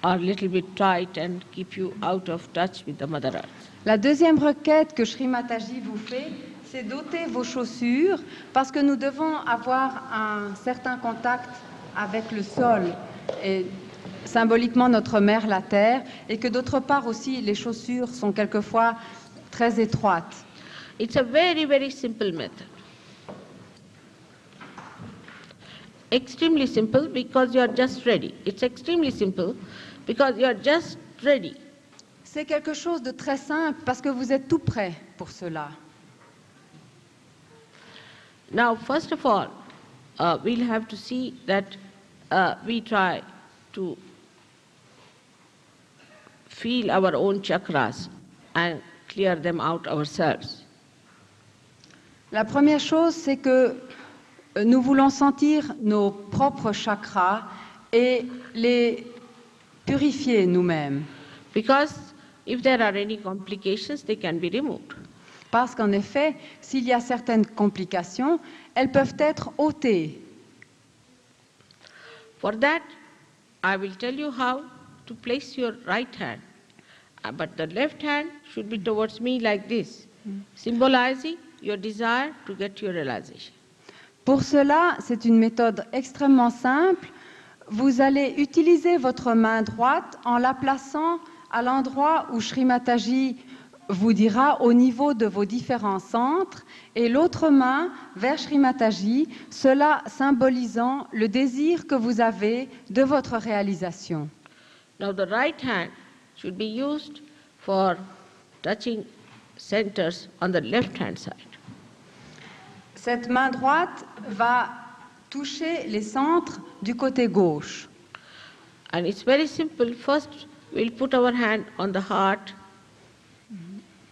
a little bit tight and keep you out of touch with the Mother Earth. La deuxième requête que Sri Mataji vous fait, c'est d'ôter vos chaussures parce que nous devons avoir un certain contact avec le sol et symboliquement notre mère, la terre, et que d'autre part aussi les chaussures sont quelquefois très étroites. It's a very, very simple method. Extremely simple because you are just ready. It's extremely simple because you are just ready. C'est quelque chose de très simple parce que vous êtes tout prêt pour cela. Now, first of all, we'll have to see that we try to feel our own chakras and clear them out ourselves. La première chose, c'est que nous voulons sentir nos propres chakras et les purifier nous-mêmes. Because if there are any complications, they can be removed. Parce qu'en effet, s'il y a certaines complications, elles peuvent être ôtées. For that, I will tell you how to place your right hand. But the left hand should be towards me like this, symbolizing your desire to get your realization. Pour cela, c'est une méthode extrêmement simple. Vous allez utiliser votre main droite en la plaçant à l'endroit où Sri Mataji vous dira au niveau de vos différents centres et l'autre main vers Shri Mataji, cela symbolisant le désir que vous avez de votre réalisation. Now the right hand should be used for touching centers on the left hand side. Cette main droite va toucher les centres du côté gauche. And it's very simple. First, we'll put our hand on the heart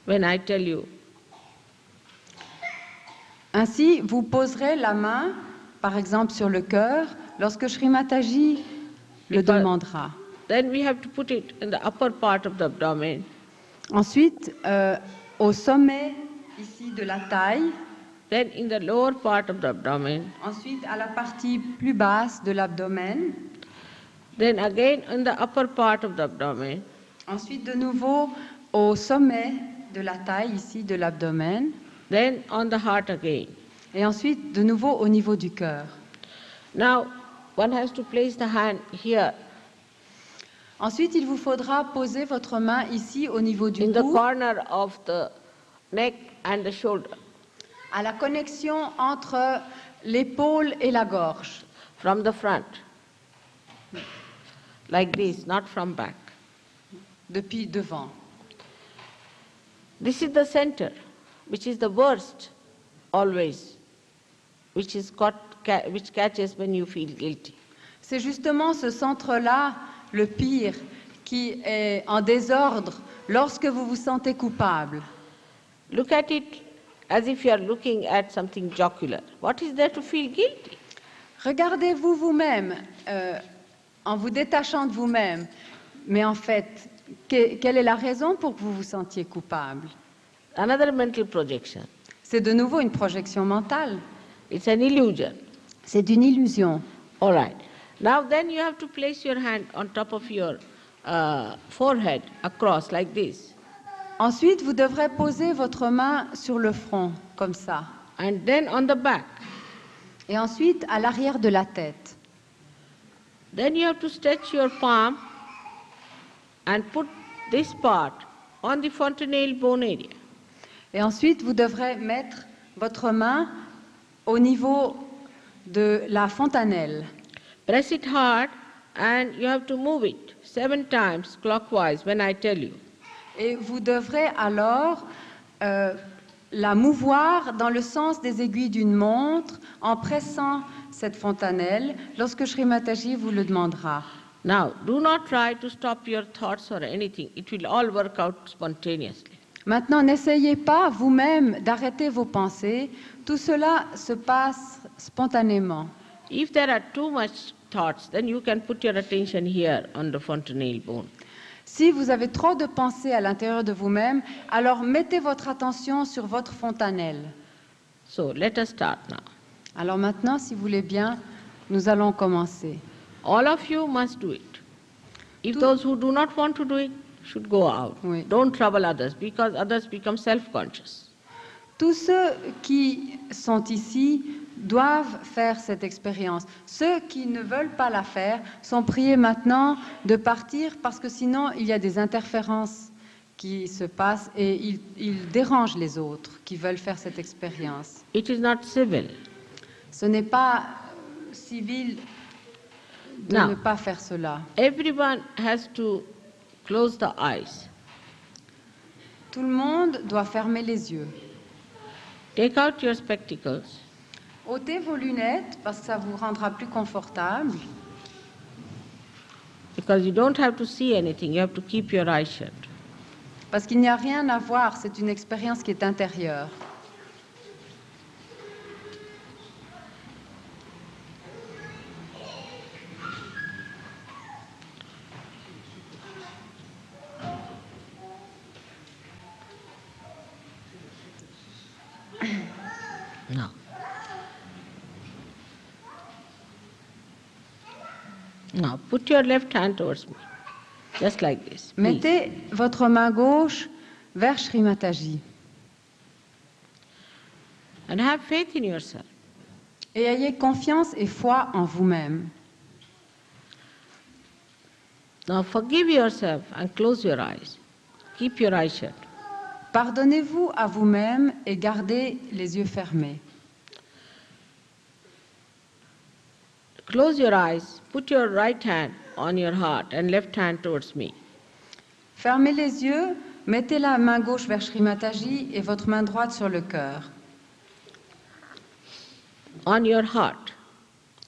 when I tell you. Ainsi, vous poserez la main, par exemple, sur le cœur, lorsque Shri Mataji le demandera. Then we have to put it in the upper part of the abdomen. Ensuite, au sommet ici de la taille. Then in the lower part of the abdomen. Ensuite, à la partie plus basse de l'abdomen. Then again in the upper part of the abdomen. Ensuite, de nouveau, au sommet de la taille ici de l'abdomen. Then on the heart again. Et ensuite, de nouveau, au niveau du cœur. Now, one has to place the hand here. Ensuite, il vous faudra poser votre main ici au niveau du in the cou, corner of the neck and the shoulder, à la connexion entre l'épaule et la gorge, from the front, like this, not from back. depuis devant. This is the center, which is the worst always, which catches when you feel guilty. C'est justement ce centre-là, le pire, qui est en désordre lorsque vous vous sentez coupable. Look at it as if you are looking at something jocular. What is there to feel guilty? Regardez-vous vous-même en vous détachant de vous-même, mais en fait, quelle est la raison pour que vous vous sentiez coupable? Another mental projection. C'est de nouveau une projection mentale. It's an illusion. C'est une illusion. All right. Now then you have to place your hand on top of your forehead across like this. Ensuite, vous devrez poser votre main sur le front, comme ça. And then on the back. Et ensuite, à l'arrière de la tête. Then you have to stretch your palm and put this part on the fontanelle bone area. Et ensuite, vous devrez mettre votre main au niveau de la fontanelle. Press it hard and you have to move it 7 times clockwise when I tell you. Et vous devrez alors la mouvoir dans le sens des aiguilles d'une montre en pressant cette fontanelle lorsque Shri Mataji vous le demandera. Now, do not try to stop your thoughts or anything. It will all work out spontaneously. Maintenant, n'essayez pas vous-même d'arrêter vos pensées. Tout cela se passe spontanément. If there are too much thoughts, then you can put your attention here on the fontanelle bone. Si vous avez trop de pensées à l'intérieur de vous-même, alors mettez votre attention sur votre fontanelle. So, let us start now. Alors maintenant, si vous voulez bien, nous allons commencer. All of you must do it. If those who do not want to do it should go out. Oui. Don't trouble others because others become self-conscious. Tous ceux qui sont ici doivent faire cette expérience. Ceux qui ne veulent pas la faire sont priés maintenant de partir parce que sinon il y a des interférences qui se passent et ils dérangent les autres qui veulent faire cette expérience. It is not civil. Ce n'est pas civil de Now, ne pas faire cela. everyone has to close the eyes. Tout le monde doit fermer les yeux. Take out your spectacles. Ôtez vos lunettes parce que ça vous rendra plus confortable. Because you don't have to see anything, you have to keep your eyes shut. Parce qu'il n'y a rien à voir, c'est une expérience qui est intérieure. Now. Now, put your left hand towards me, just like this. Please. Mettez votre main gauche vers Shri Mataji And have faith in yourself. et ayez confiance et foi en vous-même. Now, forgive yourself and close your eyes. Keep your eyes shut. Pardonnez-vous à vous-même et gardez les yeux fermés. Close your eyes, put your right hand on your heart and left hand towards me. Fermez les yeux, mettez la main gauche vers Shri Mataji et votre main droite sur le cœur, On your heart.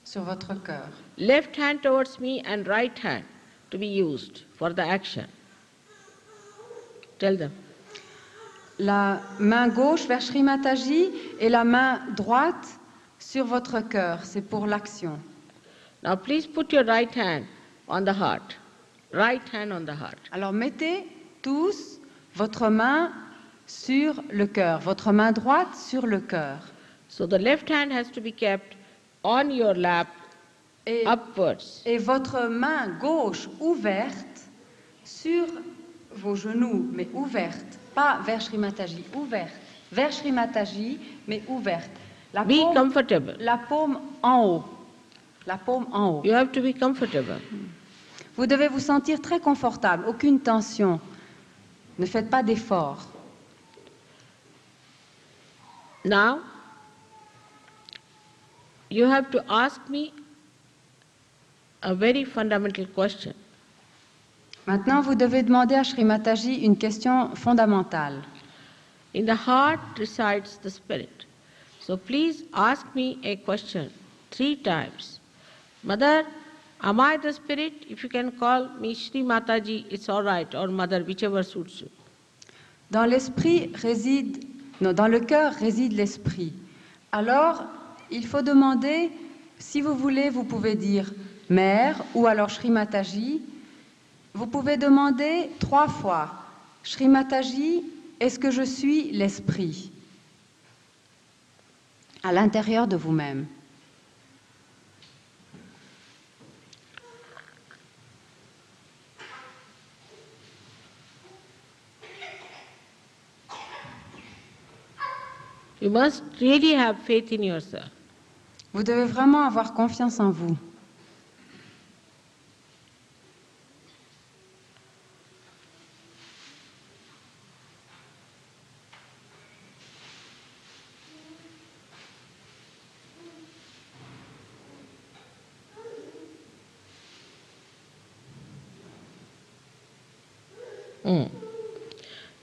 sur votre cœur. Left hand towards me and right hand to be used for the action. Tell them. La main gauche vers Shri Mataji et la main droite sur votre cœur, c'est pour l'action. Now please put your right hand on the heart. Right hand on the heart. Alors mettez tous votre main sur le cœur, votre main droite sur le cœur. So the left hand has to be kept on your lap Et, upwards. et votre main gauche ouverte sur vos genoux, mais ouverte, pas vers Shri Mataji, ouverte, vers Shri Mataji, mais ouverte. Be comfortable. La paume en haut. La paume en haut. You have to be comfortable. Vous devez vous sentir très confortable, aucune tension. Ne faites pas d'efforts. Now, you have to ask me a very fundamental question. Maintenant, vous devez demander à Shri Mataji une question fondamentale. In the heart resides the spirit. So please ask me a question 3 times. Mother, am I the spirit? If you can call me Shri Mataji, it's all right, or Mother, whichever suits you. Dans l'esprit réside, non, dans le cœur réside l'esprit. Alors, il faut demander, si vous voulez, vous pouvez dire Mère ou alors Shri Mataji. Vous pouvez demander 3 fois Shri Mataji, est-ce que je suis l'esprit à l'intérieur de vous-même? You must really have faith in yourself. Vous devez vraiment avoir confiance en vous.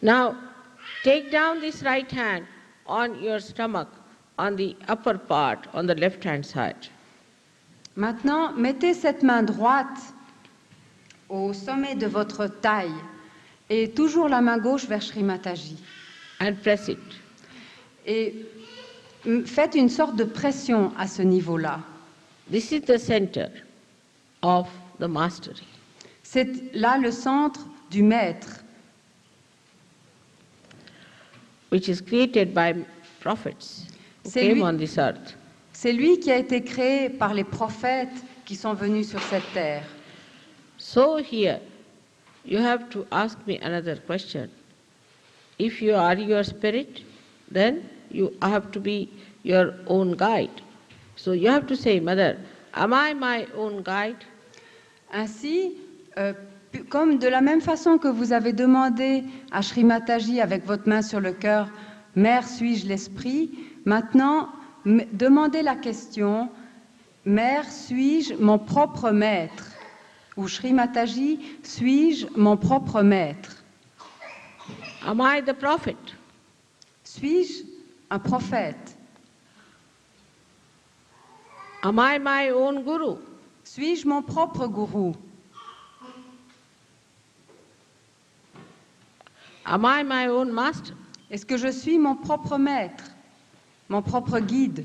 Now, take down this right hand on your stomach, on the upper part, on the left-hand side. Maintenant, mettez cette main droite au sommet de votre taille et toujours la main gauche vers Shri Mataji. And press it. Et faites une sorte de pression à ce niveau-là. This is the center of the mastery. C'est là le centre du maître, which is created by prophets who C'est came lui- on this earth. c'est lui qui a été créé par les prophètes qui sont venus sur cette terre. So here, you have to ask me another question. If you are your spirit, then you have to be your own guide. So you have to say, Mother, am I my own guide? Ainsi, comme de la même façon que vous avez demandé à Shri Mataji avec votre main sur le cœur, Mère, suis-je l'esprit? Maintenant, demandez la question, Mère, suis-je mon propre maître? Ou Shri Mataji, suis-je mon propre maître? Am I the prophet? Suis-je un prophète? Am I my own guru? Suis-je mon propre gourou? Am I my own master? Est-ce que je suis mon propre maître, mon propre guide?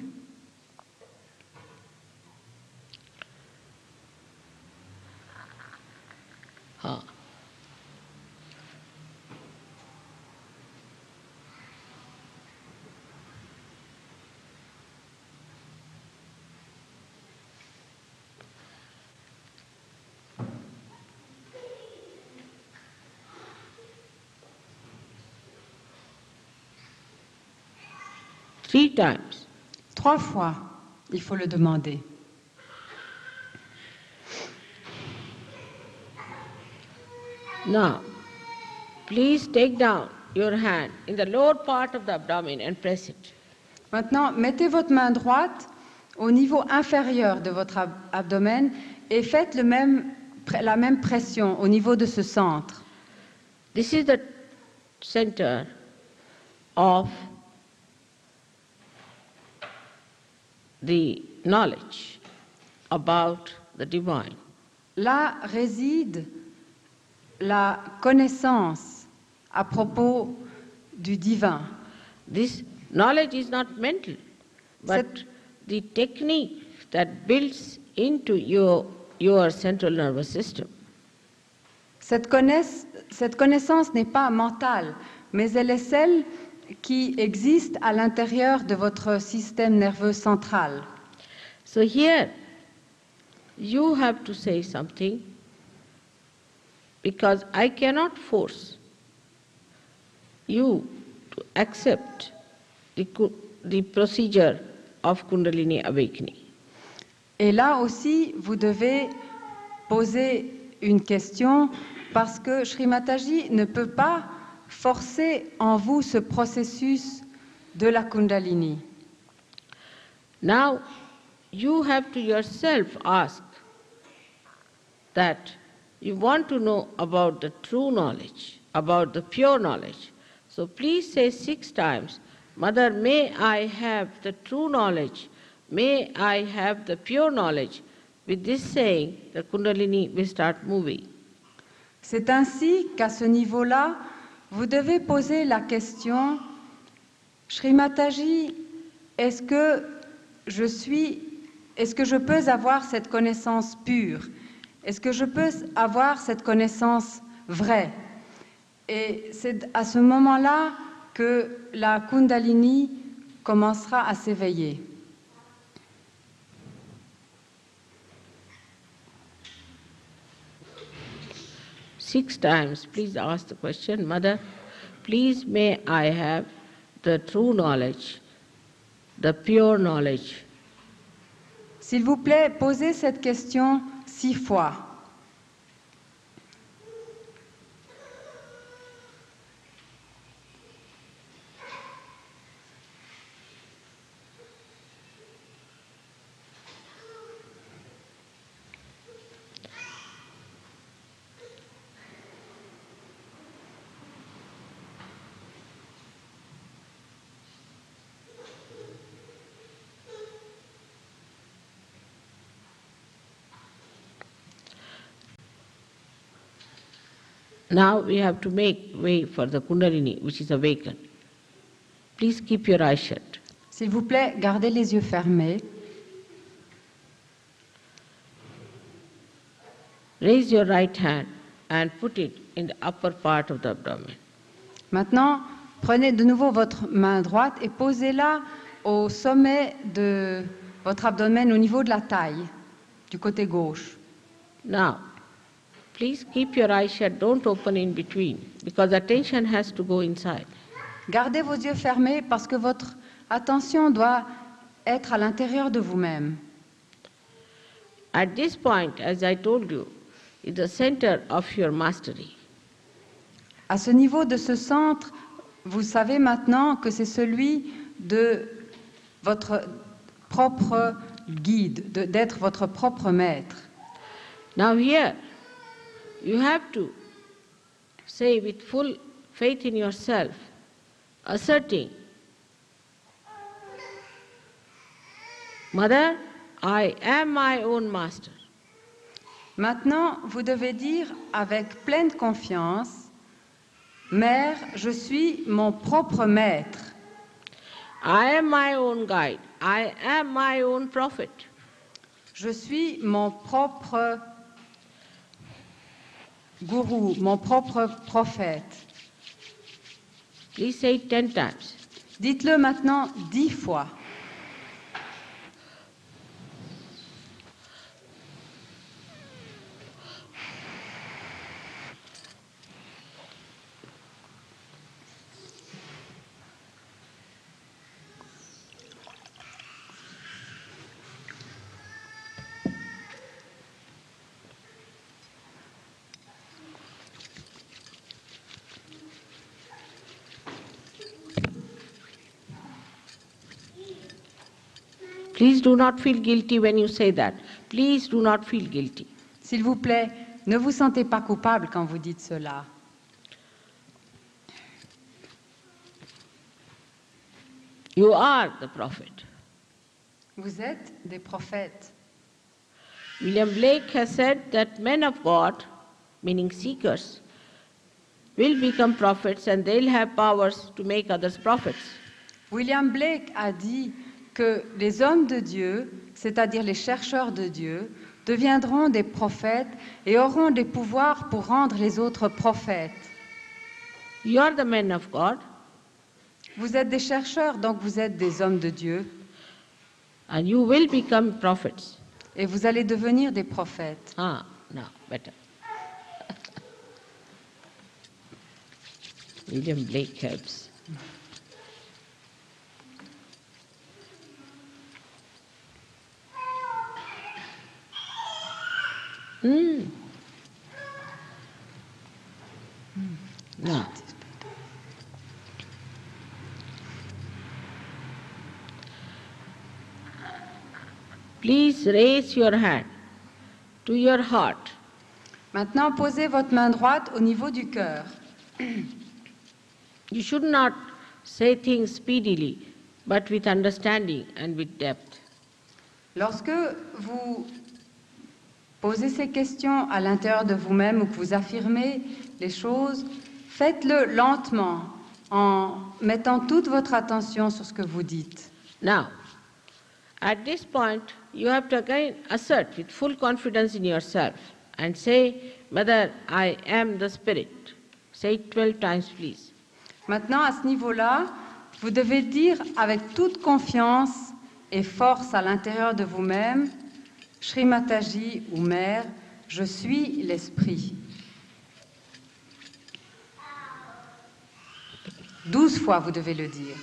Huh. Three times. 3 fois, il faut le demander. Now, please take down your hand in the lower part of the abdomen and press it. Maintenant, mettez votre main droite au niveau inférieur de votre abdomen et faites la même pression au niveau de ce centre. This is the center of the knowledge about the divine. Là réside la connaissance à propos du divin. This knowledge is not mental, but the technique that builds into your central nervous system. Cette connaissance n'est pas mentale, mais elle est celle qui existe à l'intérieur de votre système nerveux central. So here, you have to say something, because I cannot force you to accept the procedure of Kundalini awakening. Et là aussi, vous devez poser une question parce que Sri Mataji ne peut pas forcer en vous ce processus de la Kundalini. Now, you have to yourself ask that you want to know about the true knowledge, about the pure knowledge. So please say 6 times, Mother, may I have the true knowledge, may I have the pure knowledge. With this saying, the Kundalini will start moving. C'est ainsi qu'à ce niveau-là, vous devez poser la question, Sri Mataji, est-ce que je peux avoir cette connaissance pure? Est-ce que je peux avoir cette connaissance vraie? Et c'est à ce moment-là que la Kundalini commencera à s'éveiller. Six times, please ask the question, Mother, please may I have the true knowledge, the pure knowledge. S'il vous plaît, posez cette question 6 fois. Now we have to make way for the Kundalini, which is awakened. Please keep your eyes shut. S'il vous plaît, gardez les yeux fermés. Raise your right hand and put it in the upper part of the abdomen. Maintenant, prenez de nouveau votre main droite et posez-la au sommet de votre abdomen, au niveau de la taille, du côté gauche. Now, please keep your eyes shut, don't open in between, because attention has to go inside. Gardez vos yeux fermés parce que votre attention doit être à l'intérieur de vous-même. At this point, as I told you, is the center of your mastery. À ce niveau de ce centre, vous savez maintenant que c'est celui de votre propre guide, d'être votre propre maître. Now here, you have to say with full faith in yourself, asserting, Mother, I am my own master. Maintenant, vous devez dire avec pleine confiance, Mère, je suis mon propre maître. I am my own guide. I am my own prophet. Je suis mon propre gourou, mon propre prophète. Please say it 10 times. Dites-le maintenant 10 fois. Please do not feel guilty when you say that. Please do not feel guilty. S'il vous plaît, ne vous sentez pas coupable quand vous dites cela. You are the prophet. Vous êtes des prophètes. William Blake has said that men of God, meaning seekers, will become prophets and they'll have powers to make others prophets. William Blake a dit que les hommes de Dieu, c'est-à-dire les chercheurs de Dieu, deviendront des prophètes et auront des pouvoirs pour rendre les autres prophètes. You are the men of God, Vous êtes des chercheurs, donc vous êtes des hommes de Dieu, and you will become prophets. et vous allez devenir des prophètes. Ah, now, better. William Blake helps. Now, please raise your hand to your heart. Maintenant, posez votre main droite au niveau du cœur. You should not say things speedily, but with understanding and with depth. Lorsque vous posez ces questions à l'intérieur de vous-même ou que vous affirmez les choses, faites-le lentement, en mettant toute votre attention sur ce que vous dites. Now, at this point, you have to again assert with full confidence in yourself and say, Mother, I am the Spirit. Say it 12 times, please. Maintenant, à ce niveau-là, vous devez dire avec toute confiance et force à l'intérieur de vous-même, Shrimataji ou Mère, je suis l'Esprit. 12 fois, vous devez le dire.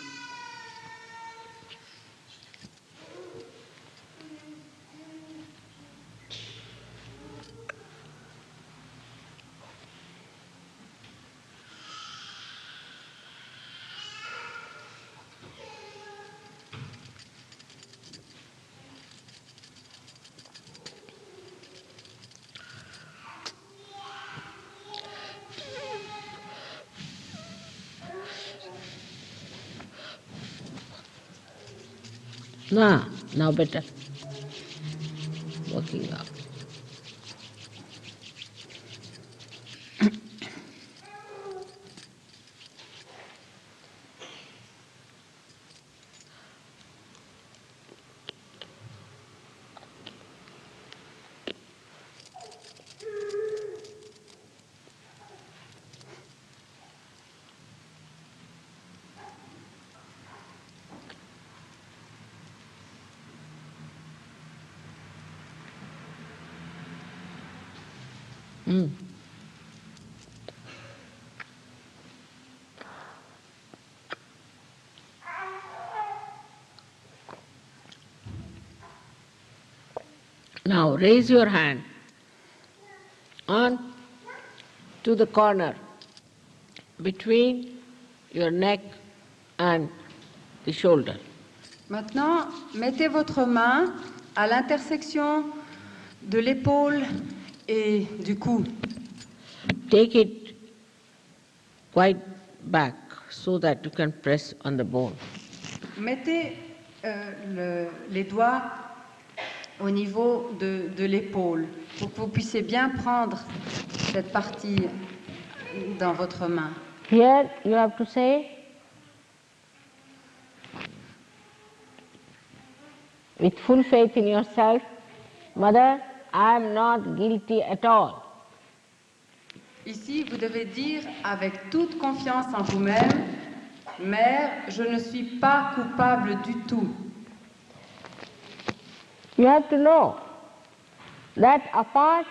Now better. Working up. Now raise your hand on to the corner between your neck and the shoulder. Maintenant, mettez votre main à l'intersection de l'épaule et du cou. Take it quite back so that you can press on the bone. Mettez les doigts au niveau de l'épaule pour que vous puissiez bien prendre cette partie dans votre main. Here you have to say, with full faith in yourself, Mother, I am not guilty at all. Ici, vous devez dire avec toute confiance en vous-même, Mère, je ne suis pas coupable du tout. You have to know that apart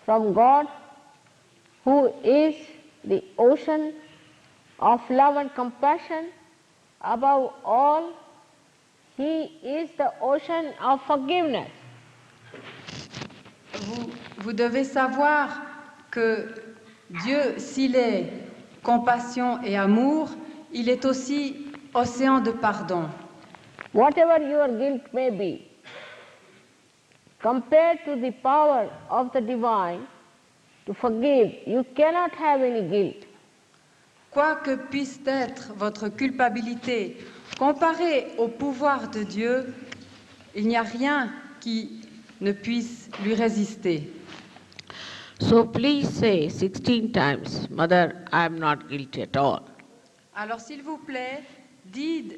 from God, who is the ocean of love and compassion, above all, He is the ocean of forgiveness. Vous devez savoir que Dieu, s'il est compassion et amour, il est aussi océan de pardon. whatever your guilt may be, compared to the power of the divine to forgive, you cannot have any guilt. Quoi que puisse être votre culpabilité, comparée au pouvoir de Dieu, il n'y a rien qui ne puisse lui résister. So please say 16 times, Mother, I am not guilty at all. Alors s'il vous plaît, dites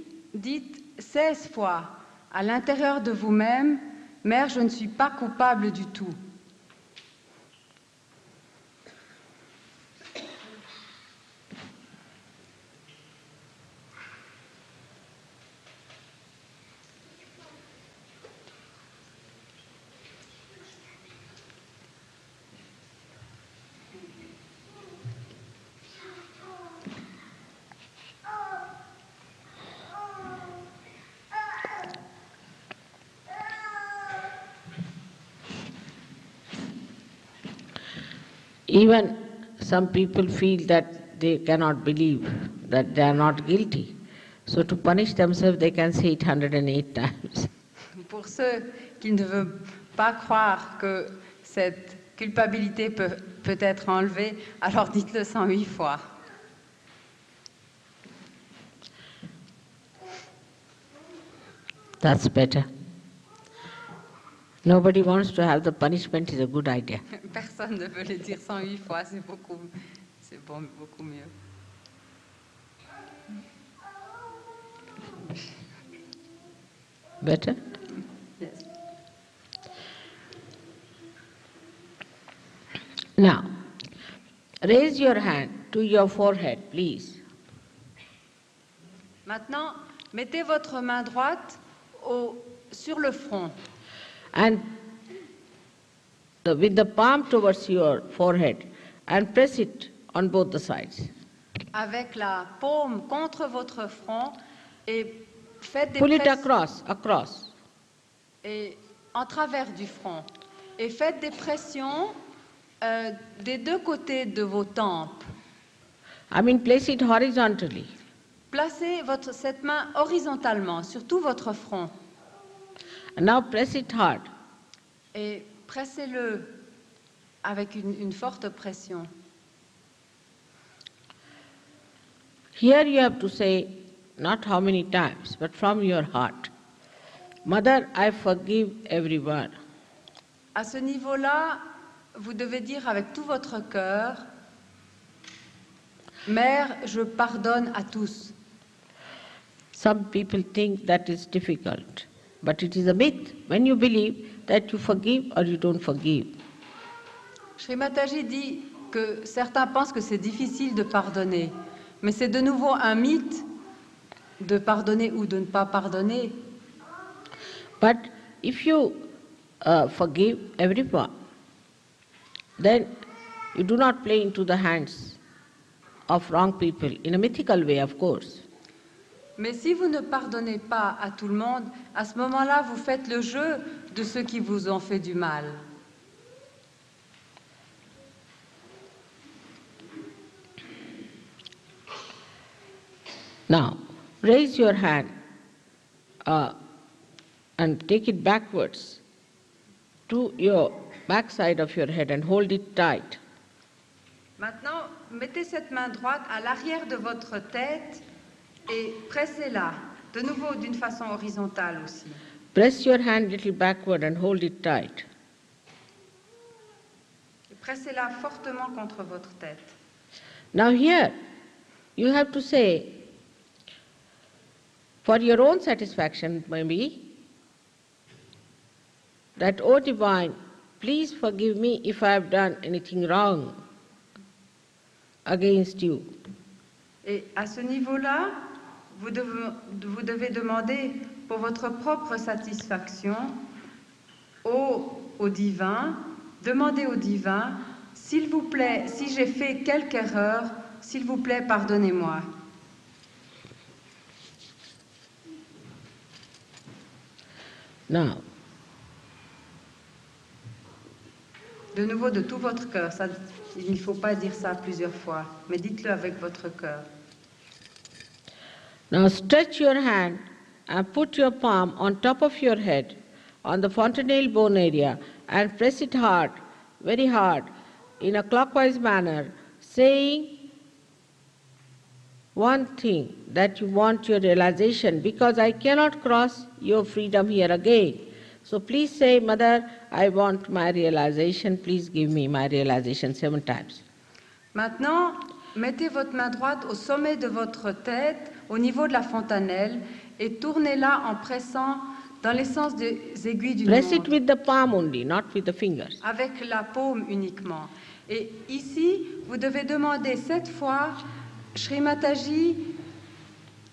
16 fois à l'intérieur de vous-même, Mère, je ne suis pas coupable du tout. Even some people feel that they cannot believe that they are not guilty. So to punish themselves, they can say it 108 times. Pour ceux qui ne veulent pas croire que cette culpabilité peut être enlevée, alors dites-le 108 fois. That's better. Nobody wants to have the punishment is a good idea. Personne ne veut le dire 108 fois, c'est beaucoup mieux. Better? Yes. Now, raise your hand to your forehead, please. Maintenant, mettez votre main droite sur le front. And with the palm towards your forehead and press it on both the sides. Avec la paume contre votre front et faites des Pull it pressions across. et en travers du front et faites des pressions des deux côtés de vos tempes. I mean, place it horizontally. Placez cette main horizontalement sur tout votre front And now press it hard. et pressez-le avec une forte pression. Here you have to say, not how many times, but from your heart. Mother, I forgive everyone. À ce niveau-là, vous devez dire avec tout votre cœur, Mère, je pardonne à tous. Some people think that is difficult, but it is a myth when you believe that you forgive or you don't forgive. Sri Mataji dit que certains pensent que c'est difficile de pardonner, mais c'est de nouveau un mythe de pardonner ou de ne pas pardonner. But if you forgive everyone, then you do not play into the hands of wrong people, in a mythical way, of course. Mais si vous ne pardonnez pas à tout le monde, à ce moment-là, vous faites le jeu de ceux qui vous ont fait du mal. Now, raise your hand and take it backwards to your back side of your head and hold it tight. Maintenant, mettez cette main droite à l'arrière de votre tête et pressez-la, de nouveau d'une façon horizontale aussi. Press your hand little backward and hold it tight. Et pressez-la fortement contre votre tête. Now here, you have to say, for your own satisfaction maybe, that, "Oh Divine, please forgive me if I have done anything wrong against you." Et à ce niveau-là, vous devez demander pour votre propre satisfaction au divin, demandez au divin, s'il vous plaît, si j'ai fait quelque erreur, s'il vous plaît, pardonnez-moi. Now, De nouveau, de tout votre cœur. Il ne faut pas dire ça plusieurs fois, mais dites-le avec votre cœur. now stretch your hand and put your palm on top of your head, on the fontanelle bone area, and press it hard, very hard, in a clockwise manner, saying one thing, that you want your realization, because I cannot cross your freedom here again. So please say, Mother, I want my realization, please give me my realization 7 times. Maintenant, mettez votre main droite au sommet de votre tête, au niveau de la fontanelle, et tournez-la en pressant dans les sens des aiguilles d'une Press it montre, with the palm only, not with the fingers. avec la paume uniquement. Et ici, vous devez demander 7 fois, Shri Mataji,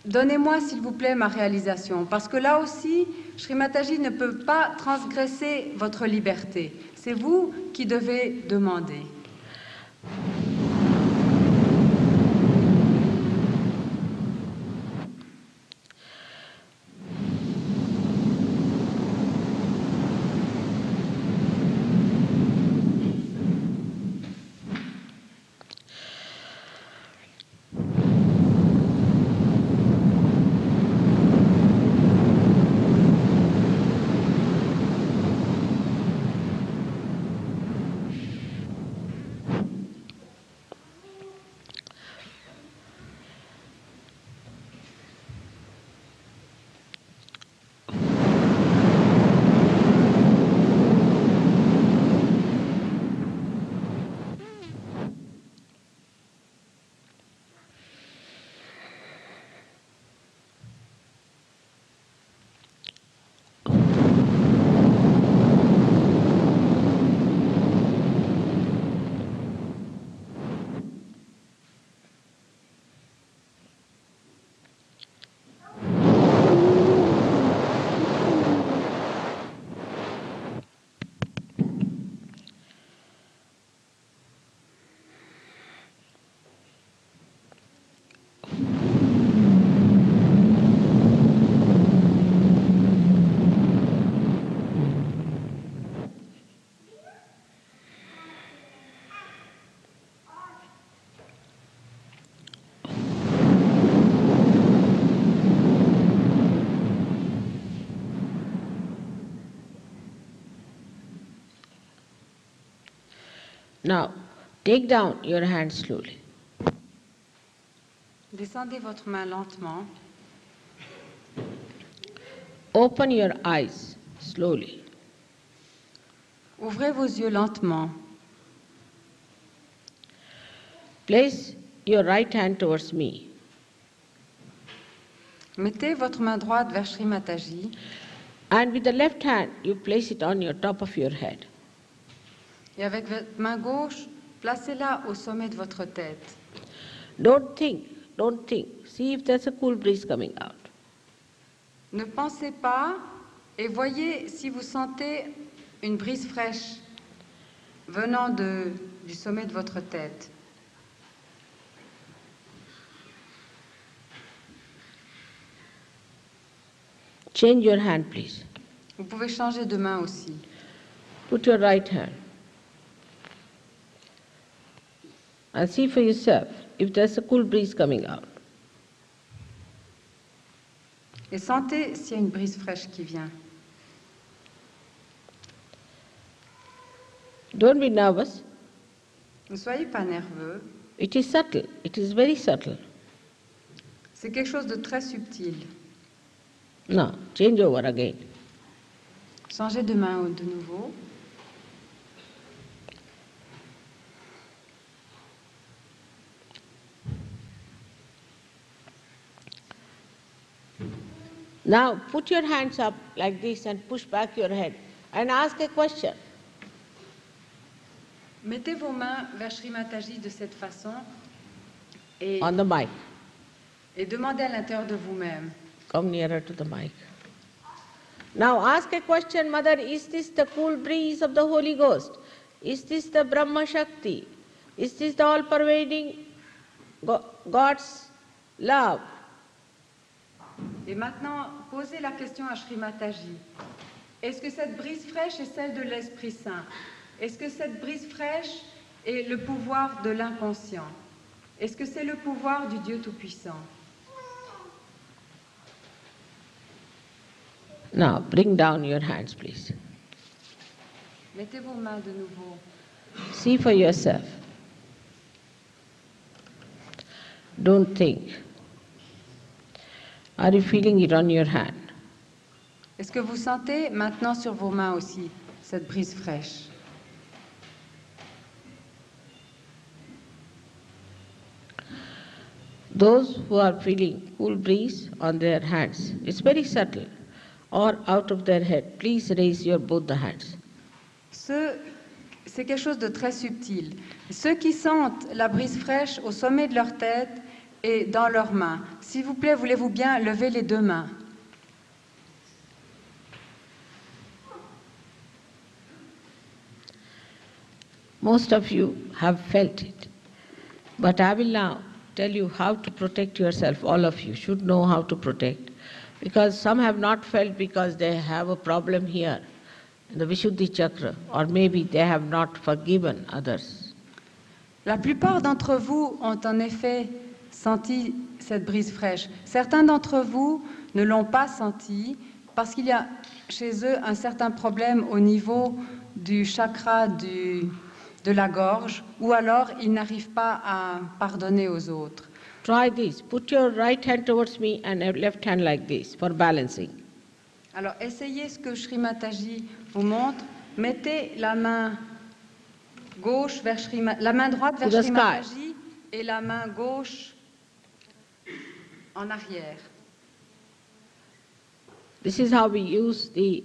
donnez-moi s'il vous plaît ma réalisation. Parce que là aussi, Shri Mataji ne peut pas transgresser votre liberté. C'est vous qui devez demander. Now, take down your hand slowly. Descendez votre main lentement. Open your eyes slowly. Ouvrez vos yeux lentement. Place your right hand towards me. Mettez votre main droite vers Shri Mataji And with the left hand, you place it on your top of your head. et avec votre main gauche, placez-la au sommet de votre tête. Don't think. See if there's a cool breeze coming out. Ne pensez pas et voyez si vous sentez une brise fraîche venant du sommet de votre tête. Change your hand, please. Vous pouvez changer de main aussi. Put your right hand. And see for yourself if there's a cool breeze coming out. Et sentez s'il y a une brise fraîche qui vient. Don't be nervous. Ne soyez pas nerveux. It is subtle. It is very subtle. C'est quelque chose de très subtil. Now, change over again. Changez de main de nouveau. Now, put your hands up like this and push back your head and ask a question. Mettez vos mains vers Shri Mataji de cette façon et, On the mic. et demandez à l'intérieur de vous-même. Come nearer to the mic. Now ask a question, Mother, is this the cool breeze of the Holy Ghost? Is this the Brahma Shakti? Is this the all-pervading God's love? Et maintenant, posez la question à Shri Mataji. Est-ce que cette brise fraîche est celle de l'Esprit Saint? Est-ce que cette brise fraîche est le pouvoir de l'inconscient? Est-ce que c'est le pouvoir du Dieu Tout-Puissant? Now, bring down your hands, please. Mettez vos mains de nouveau. See for yourself. Don't think. Are you feeling it on your hand? Est-ce que vous sentez maintenant sur vos mains aussi cette brise fraîche? Those who are feeling cool breeze on their hands, it's very subtle, or out of their head, please raise your both the hands. C'est quelque chose de très subtil. Ceux qui sentent la brise fraîche au sommet de leur tête et dans leurs mains, s'il vous plaît, voulez-vous bien lever les deux mains? Most of you have felt it, but I will now tell you how to protect yourself. All of you should know how to protect, because some have not felt because they have a problem here, the Vishuddhi Chakra, or maybe they have not forgiven others. La plupart d'entre vous ont en effet senti cette brise fraîche. Certains d'entre vous ne l'ont pas senti parce qu'il y a chez eux un certain problème au niveau du chakra de la gorge, ou alors ils n'arrivent pas à pardonner aux autres. Try this. Put your right hand towards me and your left hand like this for balancing. Alors essayez ce que Sri Mataji vous montre. Mettez la main gauche vers la main droite vers To the Sri sky. Mataji et la main gauche en arrière. This is how we use the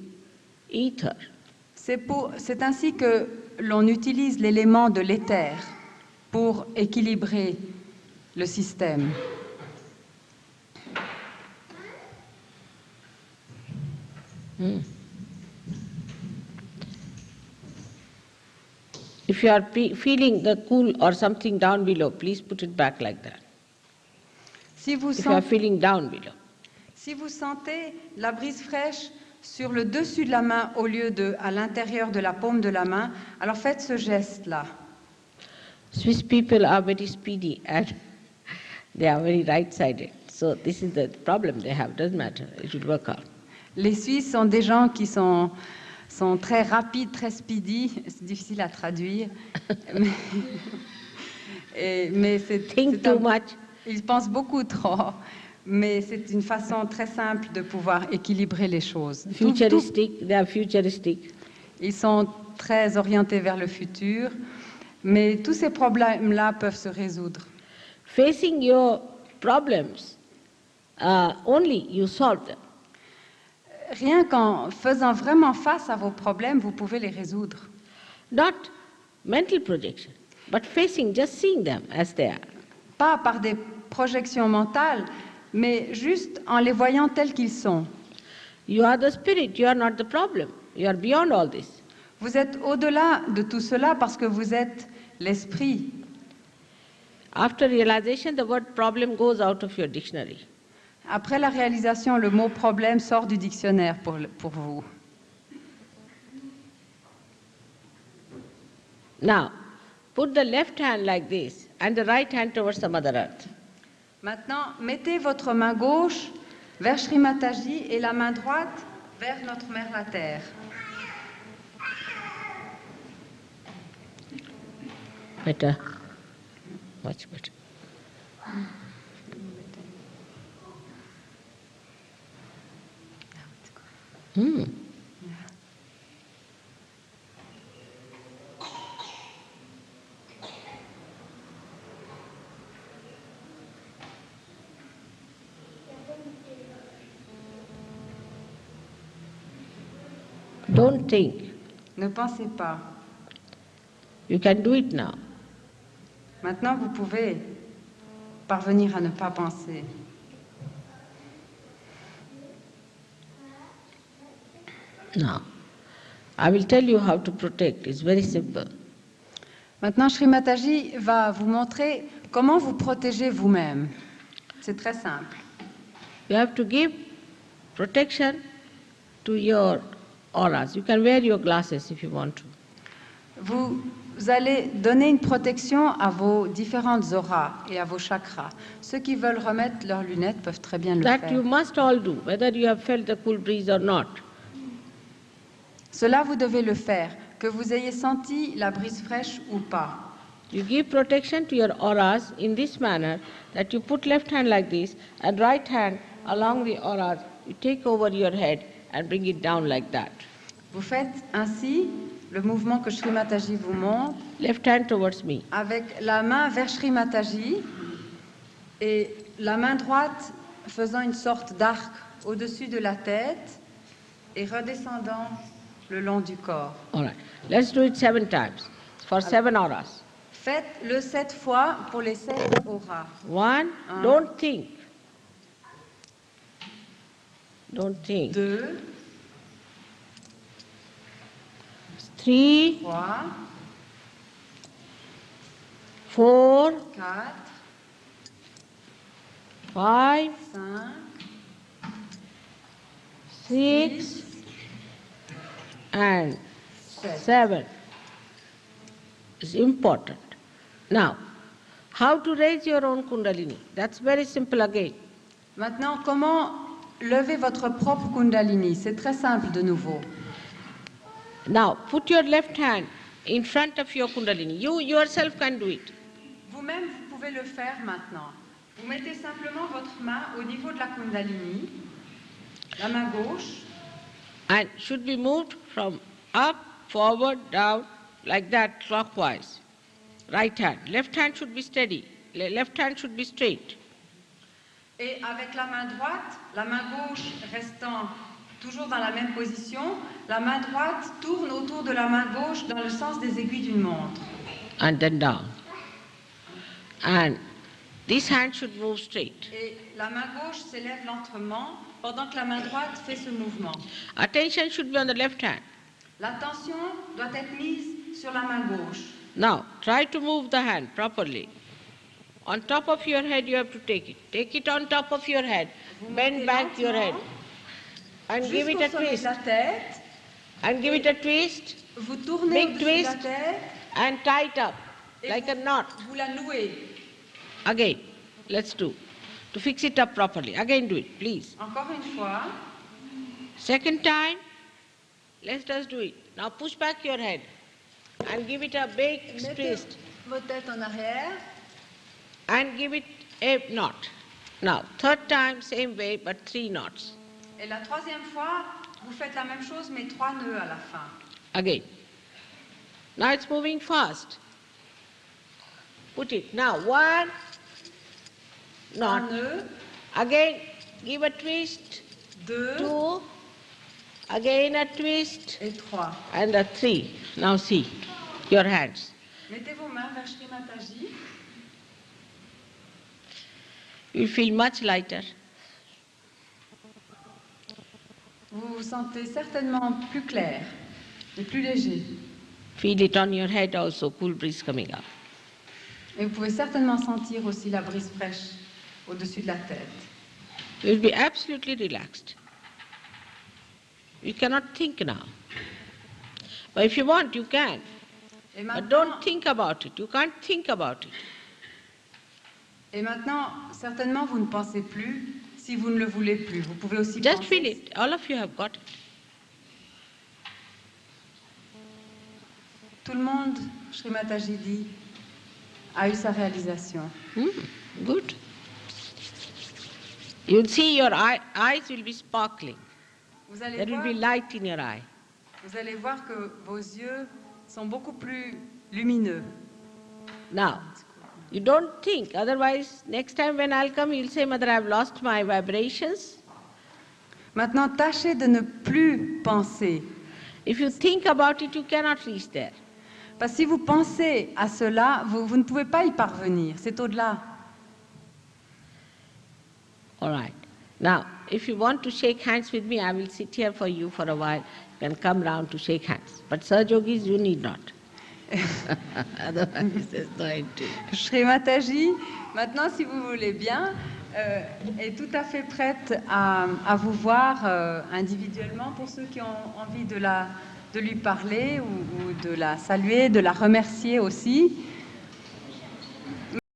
ether. C'est ainsi que l'on utilise l'élément de l'éther pour équilibrer le système. If you are feeling the cool or something down below, please put it back like that. Si vous, If you are sentez, feeling down below. si vous sentez la brise fraîche sur le dessus de la main au lieu de à l'intérieur de la paume de la main, alors faites ce geste-là. Swiss people are very speedy and they are very right-sided. So this is the problem they have. Doesn't matter. It will work out. Les Suisses sont des gens qui sont très rapides, très speedy. C'est difficile à traduire. mais Think too much. Ils pensent beaucoup trop. Mais c'est une façon très simple de pouvoir équilibrer les choses. Futuristic, they are futuristic. Ils sont très orientés vers le futur. Mais tous ces problèmes-là peuvent se résoudre. Facing your problems, only you solve them. Rien qu'en faisant vraiment face à vos problèmes, vous pouvez les résoudre. Not mental projection, but facing, just seeing them as they are. Pas par des projections mentales, mais juste en les voyant tels qu'ils sont. You are the spirit, you are not the problem. You are beyond all this. Vous êtes au-delà de tout cela parce que vous êtes l'esprit. After realization, the word problem goes out of your dictionary. Après la réalisation, le mot problème sort du dictionnaire pour vous. Now, put the left hand like this and the right hand towards the Mother Earth. Maintenant, mettez votre main gauche vers Sri Mataji et la main droite vers notre Mère la Terre. Better. Much better. Don't think. Ne pensez pas. You can do it now. Maintenant, vous pouvez parvenir à ne pas penser. Now, I will tell you how to protect. It's very simple. Maintenant, Sri Mataji va vous montrer comment vous protéger vous-même. C'est très simple. You have to give protection to your auras. You can wear your glasses if you want to. Vous vous allez donner une protection à vos différentes auras et à vos chakras. Ceux qui veulent remettre leurs lunettes peuvent très bien le That faire. you must all do, whether you have felt the cool breeze or not. Cela, vous devez le faire, que vous ayez senti la brise fraîche ou pas. You give protection to your auras in this manner, that you put left hand like this and right hand along the auras. You take over your head and bring it down like that. Vous faites ainsi le mouvement que Shri Mataji vous montre, Left hand towards me. avec la main vers Shri Mataji et la main droite faisant une sorte d'arc au-dessus de la tête et redescendant le long du corps. All right. Let's do it 7 times for 7 auras. Faites-le 7 fois pour les 7 auras. 1, don't think. Don't think. 2, 3, 3, 4, 4, 5, 5, 6, and 7. 7 is important. Now, how to raise your own Kundalini? That's very simple again. Maintenant, comment lever votre propre Kundalini? C'est très simple de nouveau. Now, put your left hand in front of your Kundalini. You yourself can do it. Vous-même, vous pouvez le faire maintenant. Vous mettez simplement votre main au niveau de la Kundalini, la main gauche, And should be moved from up, forward, down, like that, clockwise. Right hand. Left hand should be steady. Left hand should be straight. et avec la main droite, la main gauche restant toujours dans la même position, la main droite tourne autour de la main gauche dans le sens des aiguilles d'une montre. And then down. And this hand should move straight. Et la main gauche s'élève lentement pendant que la main droite fait ce mouvement. Attention should be on the left hand. L'attention doit être mise sur la main gauche. Now, try to move the hand properly. On top of your head you have to take it. Take it on top of your head. Bend back your head. And give it Jusqu'au a sommet de twist. la tête, And give it a twist. vous tournez Big au-dessus de la twist. tête And tie it up et like a knot. vous la nouez. Again, let's do. To fix it up properly. Again do it, please. Encore une fois. Second time, let us do it. Now push back your head and give it a big Mettez twist votre tête en arrière. and give it a knot. Now, third time, same way, but 3 knots. Et la troisième fois, vous faites la même chose, mais 3 nœuds à la fin. Again. Now it's moving fast. Put it. Now, 1 Un knot. nœud, Again, give a twist. 2 2. Again a twist. et 3. And a 3. Now see your hands. Mettez vos mains vers Shri Mataji. You feel much lighter. Vous vous sentez certainement plus clair et plus léger. Feel it on your head also, cool breeze coming up. Et vous pouvez certainement sentir aussi la brise fraîche au-dessus de la tête. You'll be absolutely relaxed. You cannot think now. But if you want, you can. Et But maintenant, don't think about it. You can't think about it. certainement, vous ne pensez plus si vous ne le voulez plus. Vous pouvez aussi Just penser. feel it. All of you have got it. Tout le monde, Shri Mataji dit, a eu sa réalisation. Good. You'll see your eyes will be sparkling. Vous allez, There will voir, be light in your eye. vous allez voir que vos yeux sont beaucoup plus lumineux. Now, you don't think. Otherwise, next time when I'll come, you'll say, Mother, I've lost my vibrations. Maintenant, tâchez de ne plus penser. If you think about it, you cannot reach there. Parce que si vous pensez à cela, vous ne pouvez pas y parvenir. C'est au-delà. All right. Now, if you want to shake hands with me, I will sit here for you for a while. You can come round to shake hands. But Sir Yogis, you need not. Otherwise, there's no end to it. Shri Mataji, maintenant, si vous voulez bien, est tout à fait prête à vous voir individuellement pour ceux qui ont envie de la de lui parler ou de la saluer, de la remercier aussi.